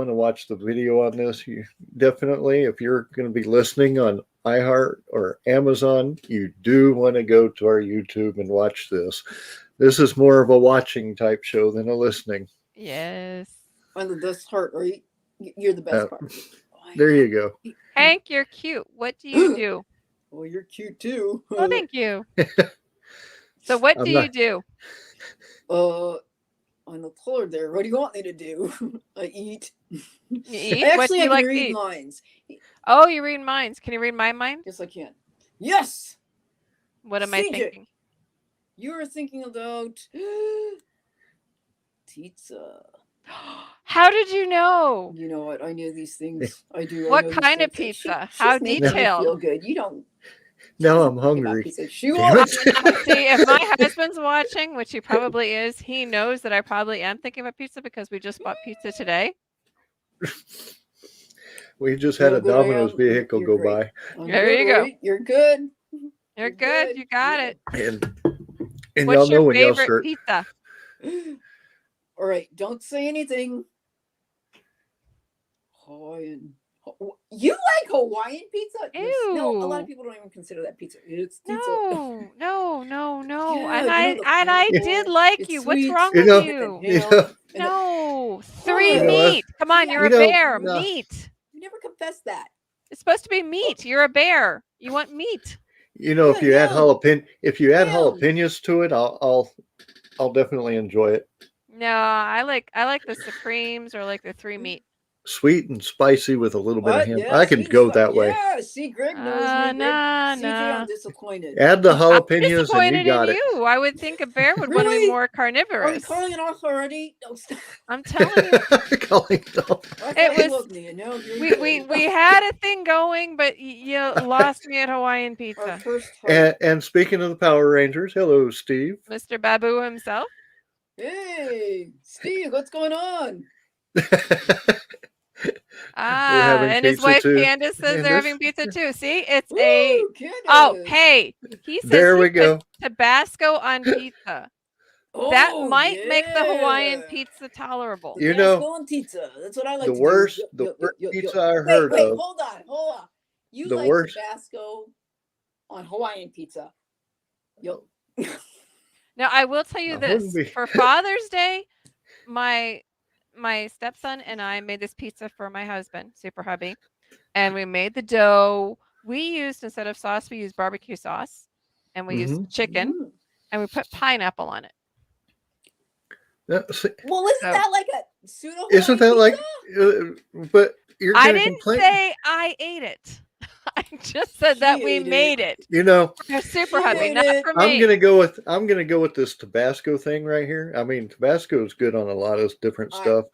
to watch the video on this. You definitely, if you're going to be listening on iHeart or Amazon, you do want to go to our YouTube and watch this. This is more of a watching type show than a listening. Yes. I'm the best part, or you're the best part. There you go. Hank, you're cute. What do you do? Well, you're cute too. Oh, thank you. So what I'm do not- you do? On the color there, what do you want me to do? I eat. You eat? I What do actually you can like to read eat? minds. Oh, you read minds. Can you read my mind? Yes, I can. Yes. What am I CJ. thinking? You were thinking about pizza. How did you know? You know what? I know these things. I do. I What know these kind of things. pizza? She's How making me detailed? feel good. You don't. Now I'm think about hungry. pizza. She Damn will. it. See, if my husband's watching, which he probably is, he knows that I probably am thinking about pizza because we just bought pizza today. We just had a Feel good I Domino's am. vehicle You're go great. by. There you go. You're good. You're good. You got Yeah. it. And What's y'all know your when y'all favorite start. pizza? All right. Don't say anything. Hawaiian. You like Hawaiian pizza? No, a lot Ew. of people don't even consider that pizza. It's pizza. No. Yeah, and you I know the and I pineapple, did like it's you. What's sweet, wrong You with know, you? you ham, know, and the- No. 3 You know what? meat. Come on, Yeah, you're you a know, bear. no. Meat. you never confessed that. It's supposed to be meat. You're a bear. You want meat. You know, if Yeah, you add ham. Ham. jalapenos to it, I'll definitely enjoy it. No, I like the Supremes or like the 3 meat. Sweet and spicy with a little bit of What? ham. Yeah, I can sweet and go that way. Yeah, see, Greg knows me. Greg, Nah. CJ, I'm disappointed. Add the I'm jalapenos and you disappointed in got it. you. I would think a bear would want to be Really? more Are we carnivorous. calling it off already? No, stop. I'm telling you. Calling it off. I It thought you was- loved me, and now you're We had a thing going, but you lost me at Hawaiian Our pizza. first heart. And speaking of the Power Rangers, hello, Steve. Mr. Babu himself. Hey, Steve, what's going on? having And his pizza wife too, Candace says they're Candace. having pizza too. See, it's a Woo, Candace. oh hey, he says There he we put go. Tabasco on pizza. That Oh, might make the Hawaiian yeah. pizza tolerable. You Tabasco know, on pizza. That's what I like the to do. worst Yo, yo, yo, yo, pizza yo. I Wait, heard wait, of. hold on. You The like worst- Tabasco on Hawaiian pizza. Yo. Now I will tell you I wouldn't this: be- for Father's Day, my stepson and I made this pizza for my husband, Super Hubby, and we made the dough. We used, instead of sauce, we used barbecue sauce, and we used chicken, Mm. and we put pineapple on it. Well, isn't So- that like a pseudo Isn't that Hawaiian like? But you're I going to didn't complain. say I ate it. I just said that She we ate it. made it. You know, For Super She Hubby, ate not it. for me. I'm gonna go with this Tabasco thing right here. I mean, Tabasco is good on a lot of different I- stuff,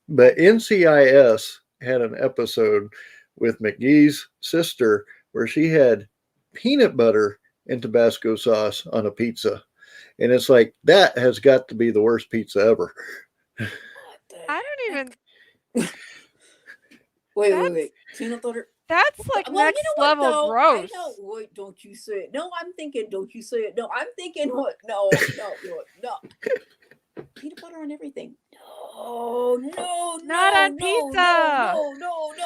but NCIS had an episode with McGee's sister where she had peanut butter and Tabasco sauce on a pizza, and it's like that has got to be the worst pizza ever. What the I don't even. Wait. Peanut butter. That's like Well, next you know what, level though? gross. I know. Wait, don't you say it. No, I'm thinking, don't you say it. No, I'm thinking what? No. Peanut butter on everything. No. Not on no, pizza. No.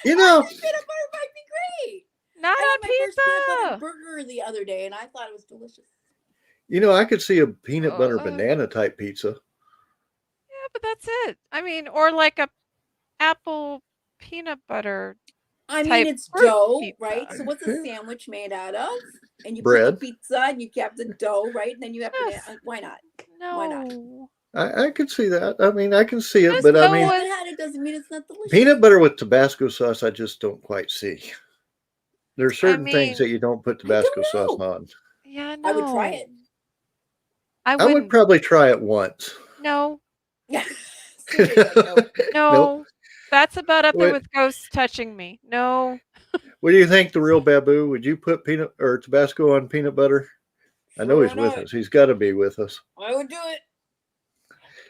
You know, I think peanut butter might be great. Not I on had my first peanut butter pizza. burger the other day, and I thought it was delicious. I could see a peanut butter Uh. banana type pizza. Yeah, but that's it. I mean, or like a apple peanut butter. I Type mean, it's fruit dough, pizza. right? So what's a sandwich made out of? And you put Bread. the pizza, and you have the dough, right? And then you have Yes. banana. Why not? No. Why not? I could see that. I mean, I can see it, Just but I go mean, with- If it had it doesn't mean it's not delicious. peanut butter with Tabasco sauce, I just don't quite see. There's certain things mean, that you don't put I don't Tabasco sauce know. on. Yeah, no. I would try it. I I wouldn't. would probably try it once. No. CJ's like, nope. No. Nope. That's about up there What- with ghosts touching me. No. What do you think, the real Babu? Would you put peanut or Tabasco on peanut butter? I know Sure, he's why with not? us. He's got to be with us. I would do it.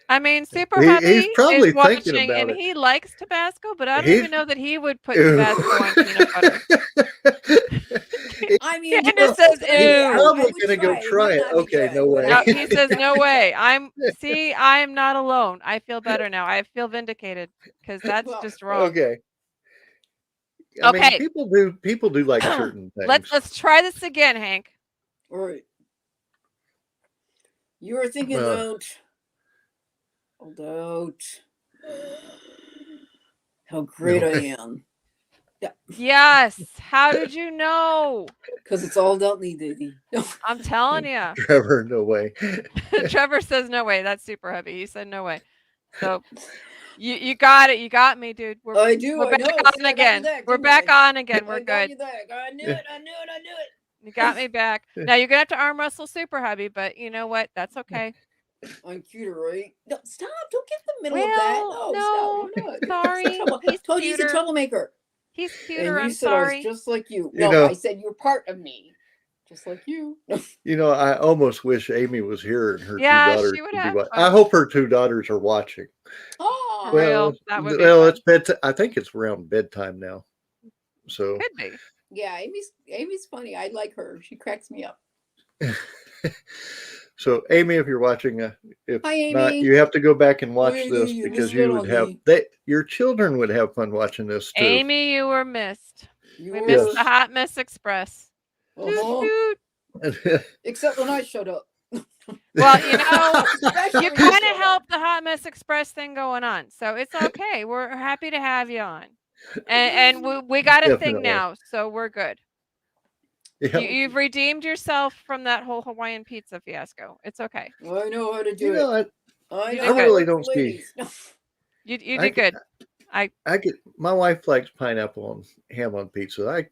I mean, Super He- Hubby he's probably is thinking watching, about and it. he likes Tabasco, but I don't He's- even know that he would put Ew. Tabasco on peanut butter. I mean, Candace says, I He's ew. would probably try gonna go it. It try might it. not be Okay, good, no but way. No, I- he says no way. I am not alone. I feel better now. I feel vindicated because that's Well, just wrong. Okay. I mean, Okay. people do like certain things. Let's try this again, Hank. All right. You were thinking about how great No I way. am. Yes. How did you know? Because it's all about me, baby. I'm telling you. Trevor, no way. Trevor says no way. That's Super Heavy. He said no way. So you got it. You got me, dude. I do. We're I back know. on See, I got you again. there, We're didn't back I? on again. We're I got good. you there. I knew it. You got me back. Now you're gonna have to arm wrestle Super Hubby, but you know what? That's okay. I'm cuter, right? No, stop! Don't get in the middle of that. Well, No, no, stop! You're not. sorry. He's told you he's a cuter. troublemaker. He's And cuter. you I'm said I was sorry. just like you. You No, know- I said you're part of me, just like you. You know, I almost wish Amy was here and her Yeah, two daughters she would could be have watching. fun. I hope her two daughters are watching. Oh, Real. That would be well, fun. it's bedtime. I think it's around bedtime now. So Could be. yeah. Amy's funny. I like her. She cracks me up. So, Amy, if you're watching, if Hi, Amy. not, you have to go back and watch Amy, this you because missed you out would on have me. your children would have fun watching this too. Amy, you were missed. You We were- missed the Hot Mess Express. Uh-huh. Toot, toot. Except when I showed up. Well, you know, Especially you when kind of showed up. helped the Hot Mess Express thing going on, so it's okay. We're happy to have you on, and we got a thing Definitely. now, so we're good. Yeah. You've redeemed yourself from that whole Hawaiian pizza fiasco. It's okay. I know how to do You know, it. I you know did how to really work don't with see- ladies. You I did good. I get my wife likes pineapple and ham on pizza.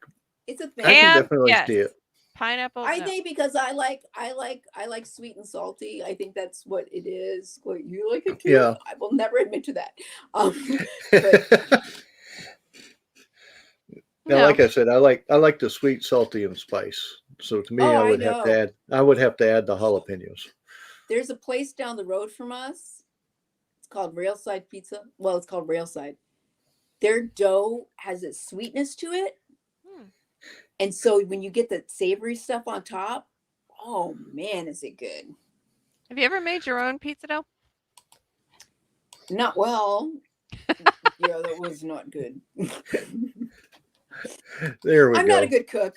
It's a I thing. can Ham, definitely yes. see it. Pineapple. I no. think because I like sweet and salty. I think that's what it is. What you like it too? Yeah. I will never admit to that. But Now, No. like I said, I like the sweet, salty, and spice. So to me, Oh, I I would have to know. add. I would have to add the jalapenos. there's a place down the road from us. It's called Railside Pizza. Well, it's called Railside. Their dough has a sweetness to it. Hmm. And so when you get the savory stuff on top, oh man, is it good. Have you ever made your own pizza dough? Not well. Yeah, that was not good. There we I'm go. not a good cook.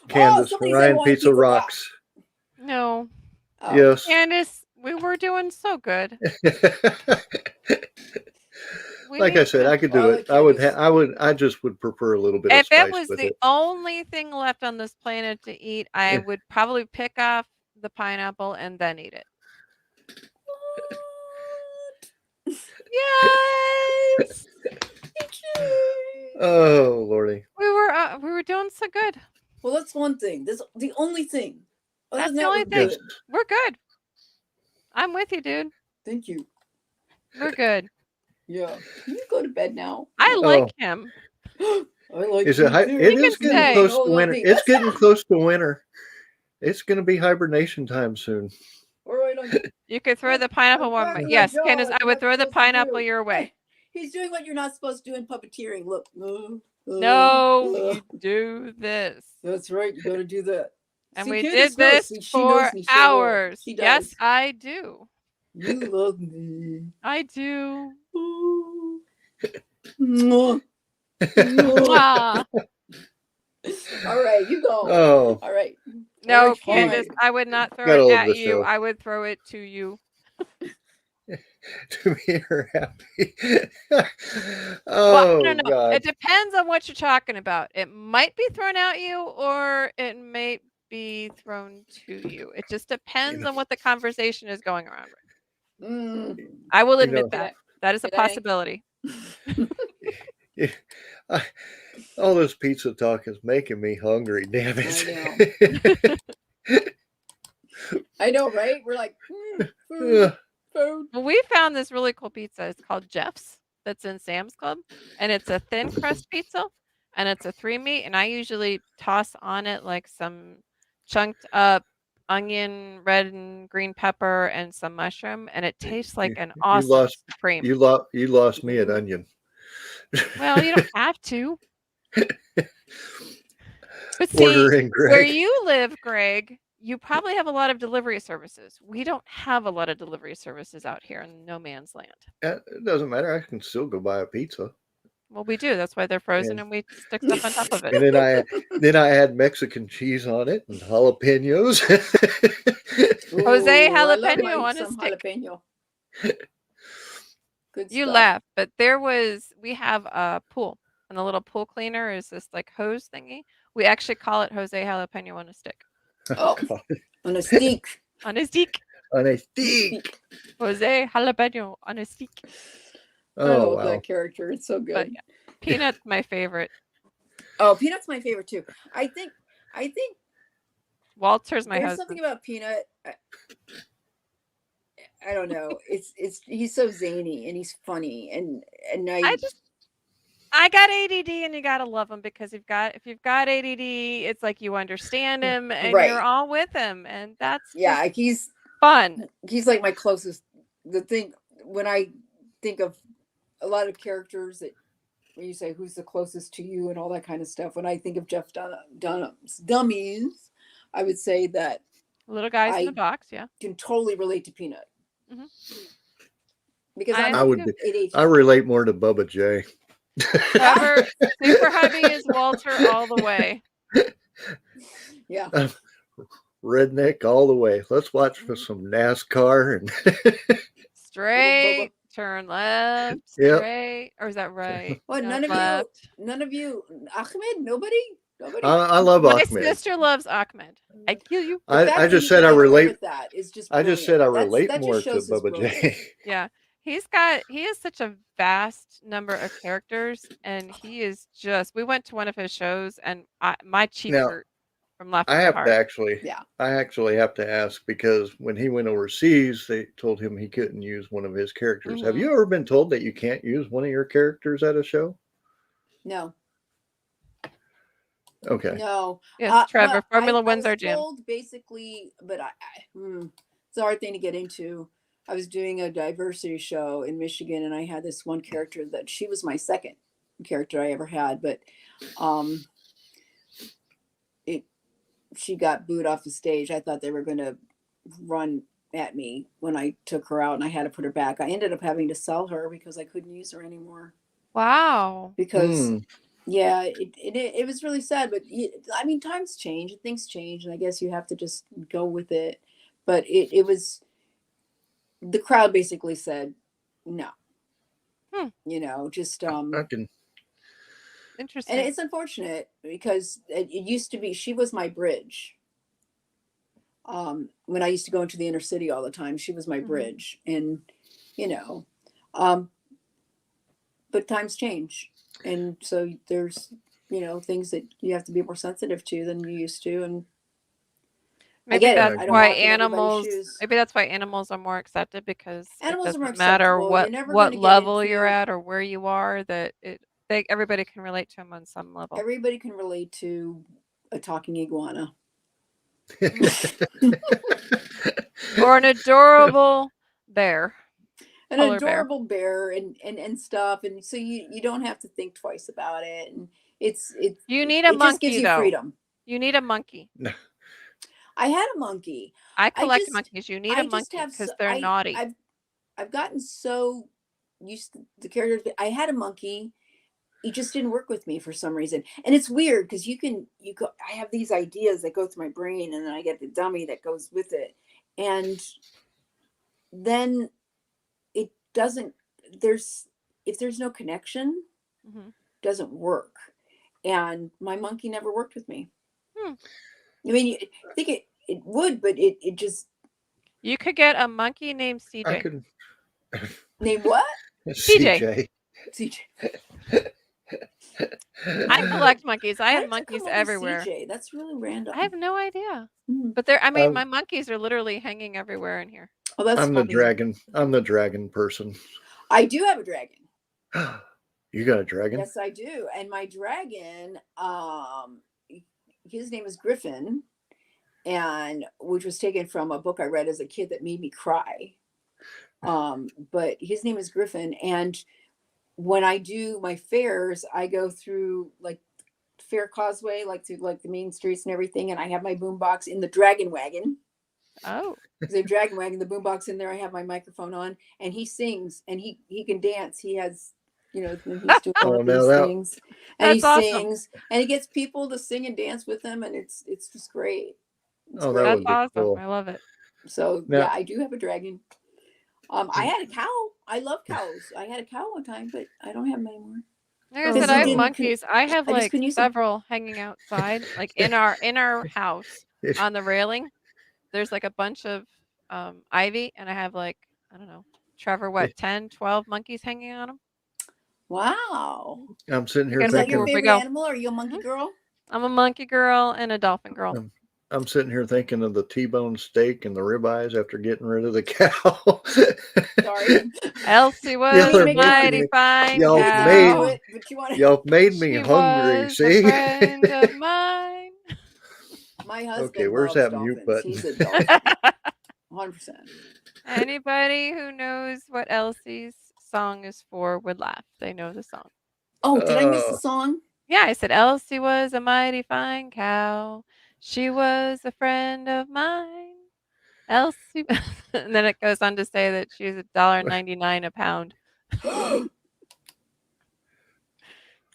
Candace, somebody said Ryan Hawaiian Pizza pizza rocks. No. Oh, Yes. Candace, we were doing so good. We Like I need said, to- I could Well, do I it. like I would. Candace. I just would prefer a little bit of if spice it was with the it. only thing left on this planet to eat, I would probably pick off the pineapple and then eat it. Yes, Oh lordy! we were doing so good. Well, that's one thing. That's the only thing. Other That's than the that, only we're thing. good. We're good. I'm with you, dude. Thank you. We're good. Yeah. Can you go to bed now? I Oh. like him. I like Is you it? too. It You is can getting stay. close Hold to on, winter. me. It's What's getting that? close to winter. It's going to be hibernation time soon. All right, You could throw the pineapple I'm one. back way. on the Yes, job. Candace, I would That's throw the supposed to pineapple do. your way. He's doing what you're not supposed to do in puppeteering. Look. No, you do this. That's right. You got to do that. And See, we Candace did this knows. See, she knows for me so well. hours. She Yes, does. I do. You love me. I do. Ooh. Mwah. Mwah. Mwah. All right, you go. Oh, All right. No, Alright, fine. Candace, I would not throw Got all it of at the you. show. I would throw it to you. to make her happy. Well, Oh no, no. God! It depends on what you're talking about. It might be thrown at you or it may be thrown to you. It just depends know- on what the conversation is going around. Mm. I will You admit know- that. That is a Did I? possibility. All this pizza talk is making me hungry. Damn it! I know, right? We're like, Yeah. food, food. Well, we found this really cool pizza. It's called Jeff's. That's in Sam's Club, and it's a thin crust pizza, and it's a 3 meat. And I usually toss on it like some chunked up onion, red and green pepper, and some mushroom, and it tastes like an you awesome lost- supreme. You lost me at onion. Well, you don't have to. But see, Order in, Greg. where you live, Greg, you probably have a lot of delivery services. We don't have a lot of delivery services out here in no man's land. It doesn't matter. I can still go buy a pizza, Well, we do. That's why they're frozen, Yeah. and we stick stuff on top of it. and then I add Mexican cheese on it and jalapenos. Jose Ooh, I love jalapeno my- on a some stick. Jalapeno. Good You stuff. laugh, but we have a pool, and the little pool cleaner is this like hose thingy. We actually call it Jose jalapeno on a stick. Oh. God. On a stick. On a stick. On a stick. Jose jalapeno on a stick. I Oh love wow! that character. It's so good. But yeah, Peanut's my favorite. Oh, Peanut's my favorite too. I think I think Walter's my there's husband. something about Peanut. I don't know. It's he's so zany and he's funny and I got ADD, and you gotta love him because if you've got ADD, it's like you understand him and you're Right. all with him, and that's yeah, just fun. he's like my closest. The thing when I think of a lot of characters that when you say who's the closest to you and all that kind of stuff, when I think of Jeff Dunham's Dummies, I would say that Little guys in I the box, yeah. can totally relate to Peanut Mhm. because I I'm I would too. be. ADHD. I relate more to Bubba J. Trevor, super hubby is Walter all the way. Yeah. Redneck all the way. Let's watch for some NASCAR and Straight, turn left, Yep. straight, or is that right? What? No, None it's of left. you, Ahmed? Nobody. I love My Ahmed. sister loves Ahmed. I kill you. The fact I that just you said can I get away relate. with that is just. I just said I brilliant. relate That more just to shows his Bubba brilliance. J. Yeah, he has such a vast number of characters, and he is just. We went to one of his shows, and my cheeks Now, hurt from laughing I so have hard. to actually. Yeah. I actually have to ask because when he went overseas, they told him he couldn't use one of his characters. Have Mhm. you ever been told that you can't use one of your characters at a show? No. Okay. No. Yes, Trevor. Well, Formula I One's was our jam. told basically, but it's a hard thing to get into. I was doing a diversity show in Michigan, and I had this one character that she was my second character I ever had, but she got booed off the stage. I thought they were going to run at me when I took her out, and I had to put her back. I ended up having to sell her because I couldn't use her anymore. Wow. Because yeah, it was really sad, but I mean, times change and things change, and I guess you have to just go with it. But it was the crowd basically said no. Just I can. Interesting. and it's unfortunate because it used to be she was my bridge. When I used to go into the inner city all the time, she was my bridge, and but times change, and so there's things that you have to be more sensitive to than you used to, and maybe I get that's it. I don't why walk in everybody's animals. shoes. Maybe that's why animals are more accepted because Animals it are more doesn't matter acceptable. what You're never what gonna get level you're into- at or where you are. That everybody can relate to them on some level. Everybody can relate to a talking iguana. Or an adorable bear. An Polar bear. adorable bear and stuff, and so you don't have to think twice about it, and it's You need a it just monkey gives you though. freedom. You need a monkey. I had a monkey. I collect just- monkeys. You need I a just monkey have because so- they're naughty. I've gotten so used to the characters. I had a monkey. It just didn't work with me for some reason, and it's weird because I have these ideas that go through my brain, and then I get the dummy that goes with it, and then it doesn't. If there's no connection, doesn't work, and my monkey never worked with me. I mean, I think it would, but it just. You could get a monkey named CJ. I could. Name what? CJ. CJ. I collect monkeys. I How have did you monkeys come up with everywhere. CJ? That's really random. I have no idea. Mhm. But I mean, my monkeys are literally hanging everywhere in here. Oh, that's I'm funny. the dragon. I'm the dragon person. I do have a dragon. You got a dragon? Yes, I do. And my dragon, his name is Griffin, and which was taken from a book I read as a kid that made me cry. But his name is Griffin, and when I do my fairs, I go through like Fair Causeway, like through like the main streets and everything, and I have my boombox in the dragon wagon. Oh. The dragon wagon, the boombox in there. I have my microphone on, and he sings, and he can dance. He has, he's doing all of these things, and he sings, and he gets people to sing and dance with him, and it's just great. That would be awesome. cool. I love it. So yeah, I do have a dragon. I had a cow. I love cows. I had a cow one time, but I don't have them anymore. Like I said, I have monkeys. I have like several hanging outside, like in our house on the railing. There's like a bunch of ivy, and I have like, I don't know, Trevor, 10, 12 monkeys hanging on them. Wow. I'm sitting here Is that thinking. your favorite animal? Are you a monkey girl? I'm a monkey girl and a dolphin girl. I'm sitting here thinking of the T-bone steak and the ribeyes after getting rid of the cow. Sorry. Elsie was Y'all a are making mighty me- fine y'all I made- didn't cow. do it, but you want to. Y'all made me She hungry. was See? a friend of mine. My husband Okay, where's loves that mute dolphins. button? He's a dolphin. 100%. Anybody who knows what Elsie's song is for would laugh. They know the song. Oh, did I miss the song? Yeah, I said Elsie was a mighty fine cow. She was a friend of mine. Elsie, and then it goes on to say that she's $1.99 a pound.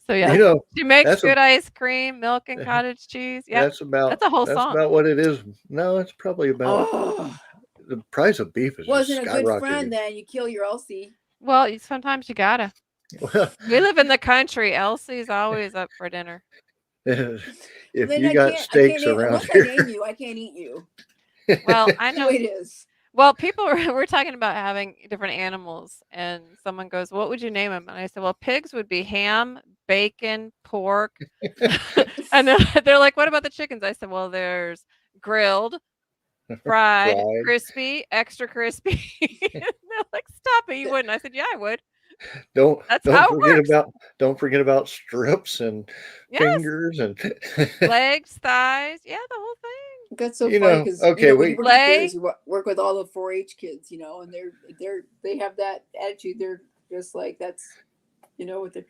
So yeah, You know, she makes that's a- good ice cream, milk, and cottage cheese. Yeah, that's about that's a whole that's song. about what it is. No, it's probably about Oh, the price of beef is wasn't a just good friend skyrocketing. then. You kill your Elsie. Well, sometimes you gotta. We live in the country. Elsie's always up for dinner. If Then you I got can't- steaks I can't name, around once here, I name you, I can't eat you. Well, I That's the know. way it is. Well, people we're talking about having different animals, and someone goes, "What would you name them?" And I said, "Well, pigs would be ham, bacon, pork." And they're like, "What about the chickens?" I said, "Well, there's grilled, fried, Fried. crispy, extra crispy." They're like, "Stop it! You wouldn't." I said, "Yeah, I would." That's how it works. Don't forget about strips and Yes, fingers and legs, thighs, yeah, the whole thing. That's so You funny know, because okay, when you work at fairs, Leg. you work with all the 4-H kids, and they have that attitude. They're just like that's, what they're.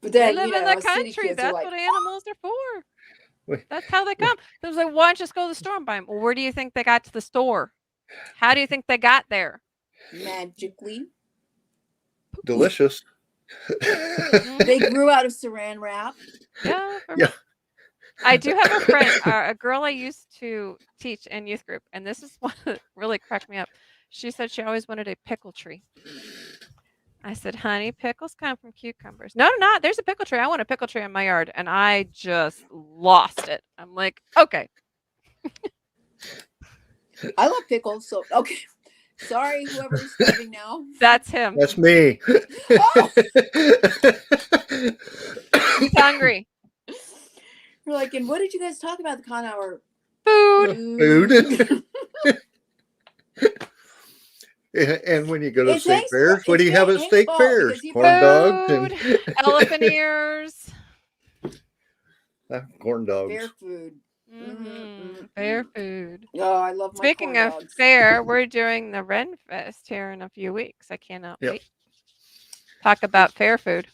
But They then live in the us city country. kids are That's like, what animals are for. Wait. That's how they come. They was like, why don't you just go to the store and buy them? Well, where do you think they got to the store? How do you think they got there? magically. delicious. They grew out of saran wrap. Yeah. Yeah. I do have a friend, a girl I used to teach in youth group, and this is what really cracked me up. She said she always wanted a pickle tree. I said, honey, pickles come from cucumbers. No, not. There's a pickle tree. I want a pickle tree in my yard. And I just lost it. I'm like, okay. I love pickles, so okay. Sorry, whoever's starving now. That's him. That's me. Oh! He's hungry. You're like, and what did you guys talk about at the con hour? Food. And when you go to It's state Hank's fairs, fault- what do you it's have at Hank's state fault fairs? because he Corn dogs Food, and elephant ears. corn dogs. Fair food. Fair food. Oh, I love my Speaking corn of dogs. fair, we're doing the Ren Fest here in a few weeks. I cannot Yep. wait. Talk about fair food.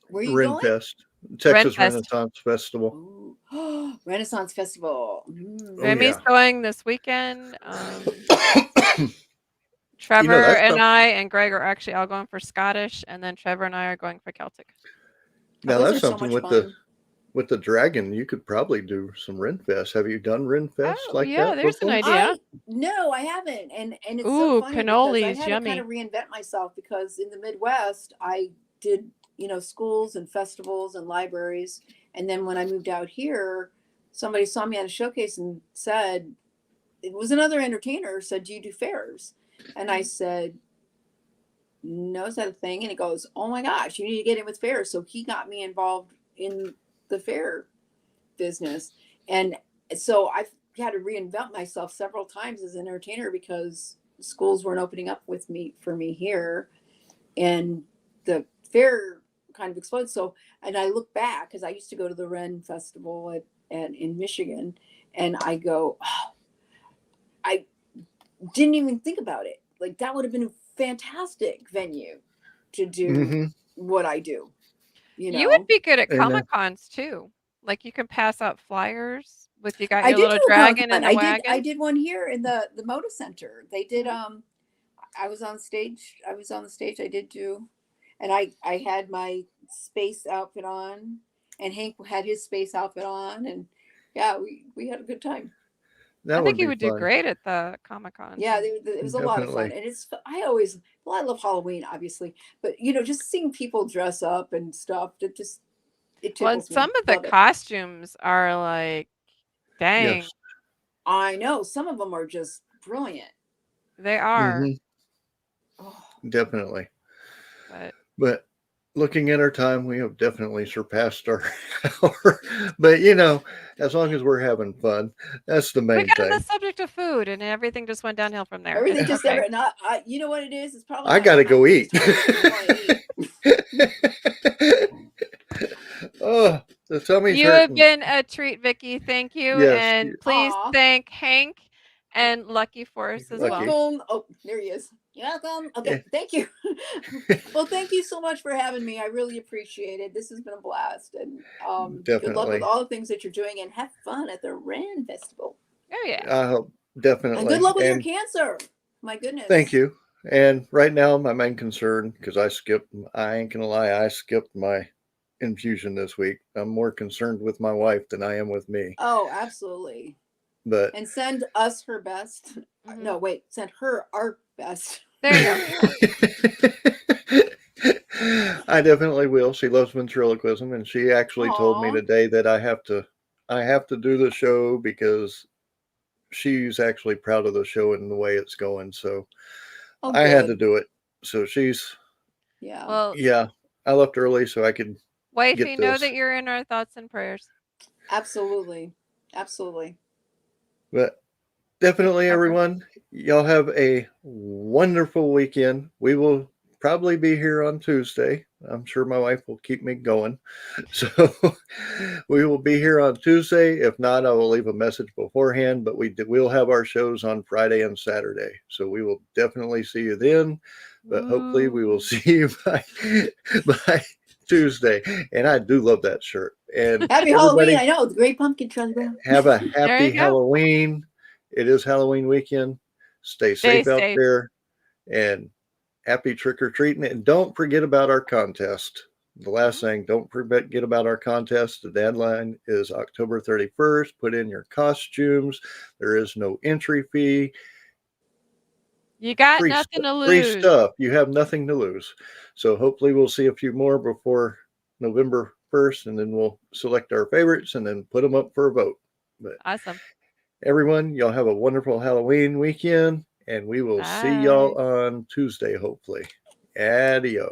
Where are you Ren going? Fest, Texas Fest. Renaissance Festival. Ooh. Renaissance Festival. Mm. Remy's yeah. going this weekend. Trevor that's and some- I and Greg are actually all going for Scottish, and then Trevor and I are going for Celtic. Now Those that's are so something much with fun. the dragon. You could probably do some Ren Fest. Have you done Ren Fest Oh, like yeah, that? there's an before? idea. No, I haven't, and it's Ooh, so funny cannolis, because I had yummy. to kind of reinvent myself because in the Midwest I did schools and festivals and libraries, and then when I moved out here, somebody saw me at a showcase and said, it was another entertainer said, "Do you do fairs?" And I said, "No, is that a thing?" And he goes, "Oh my gosh, you need to get in with fairs." So he got me involved in the fair business, and so I've had to reinvent myself several times as an entertainer because schools weren't opening up for me here, and the fair kind of exploded. So, and I look back because I used to go to the Ren Festival in Michigan, and I go, oh, I didn't even think about it. Like that would have been a fantastic venue to do Mhm. what I do. You would be good at And, Comic Cons too. Like you can pass out flyers with you got I your did little do a dragon Comic-Con. in the wagon. I did one here in the Moda Center. They did I was on stage. I was on the stage. I did do, and I had my space outfit on, and Hank had his space outfit on, and yeah, we had a good time. That I think be you would do fun. great at the Comic Con. Yeah, it was a lot of fun, Definitely. and I love Halloween, obviously, but just seeing people dress up and stuff, it Well, and tickles me. some of the Love it. costumes are like, dang, Yes. I know some of them are just brilliant. they are. Mhm. Oh, Definitely. But But looking at our time, we have definitely surpassed our hour. But you know, as long as we're having fun, that's the We main got on thing. the subject of food, and everything just went downhill from there. Everything It's just okay. ever. Not. You know what it is? It's probably. I my gotta go mouth. eat. I wanna eat. Oh, the tummy's You have hurting. been a treat, Vicki. Thank you, Yes, and please Aw. thank Hank and Lucky for us as Lucky. well. Welcome. Oh, there he is. You're welcome. Okay, thank you. Well, thank you so much for having me. I really appreciate it. This has been a blast, and good luck with Definitely. all the things that you're doing, and have fun at the Rand Festival. Oh yeah. I hope And definitely. good luck with your And cancer. My goodness. thank you. And right now, my main concern, because I ain't gonna lie, I skipped my infusion this week. I'm more concerned with my wife than I am with me. Oh, absolutely. But And send us her best. Mhm. No, wait. Send her our best. There you go. I definitely will. She loves ventriloquism, and she actually told me Aw. today that I have to do the show because she's actually proud of the show and the way it's going. So Oh, I had to good. do it. So she's Yeah. Well, yeah. I left early so I could wifey, get know this. that you're in our thoughts and prayers. Absolutely. Absolutely. But definitely, Harper. everyone, y'all have a wonderful weekend. We will probably be here on Tuesday. I'm sure my wife will keep me going. So we will be here on Tuesday. If not, I will leave a message beforehand, but we'll have our shows on Friday and Saturday. So we will definitely see you then. But hopefully we will Woo. see you by Tuesday. And I do love that shirt. And Happy everybody, Halloween. I know. The Great Pumpkin, Charlie Brown. have a There happy you go. Halloween. It is Halloween weekend. Stay Stay safe out safe. there and happy trick or treating. And don't forget about our contest. The last thing, don't forget about our contest. The deadline is October 31st. Put in your costumes. There is no entry fee. You got Free, nothing to free lose. stuff. You have nothing to lose. So hopefully we'll see a few more before November 1st, and then we'll select our favorites and then put them up for a vote. But Awesome. everyone, y'all have a wonderful Halloween weekend, and we will see Bye. y'all on Tuesday, hopefully. Adios.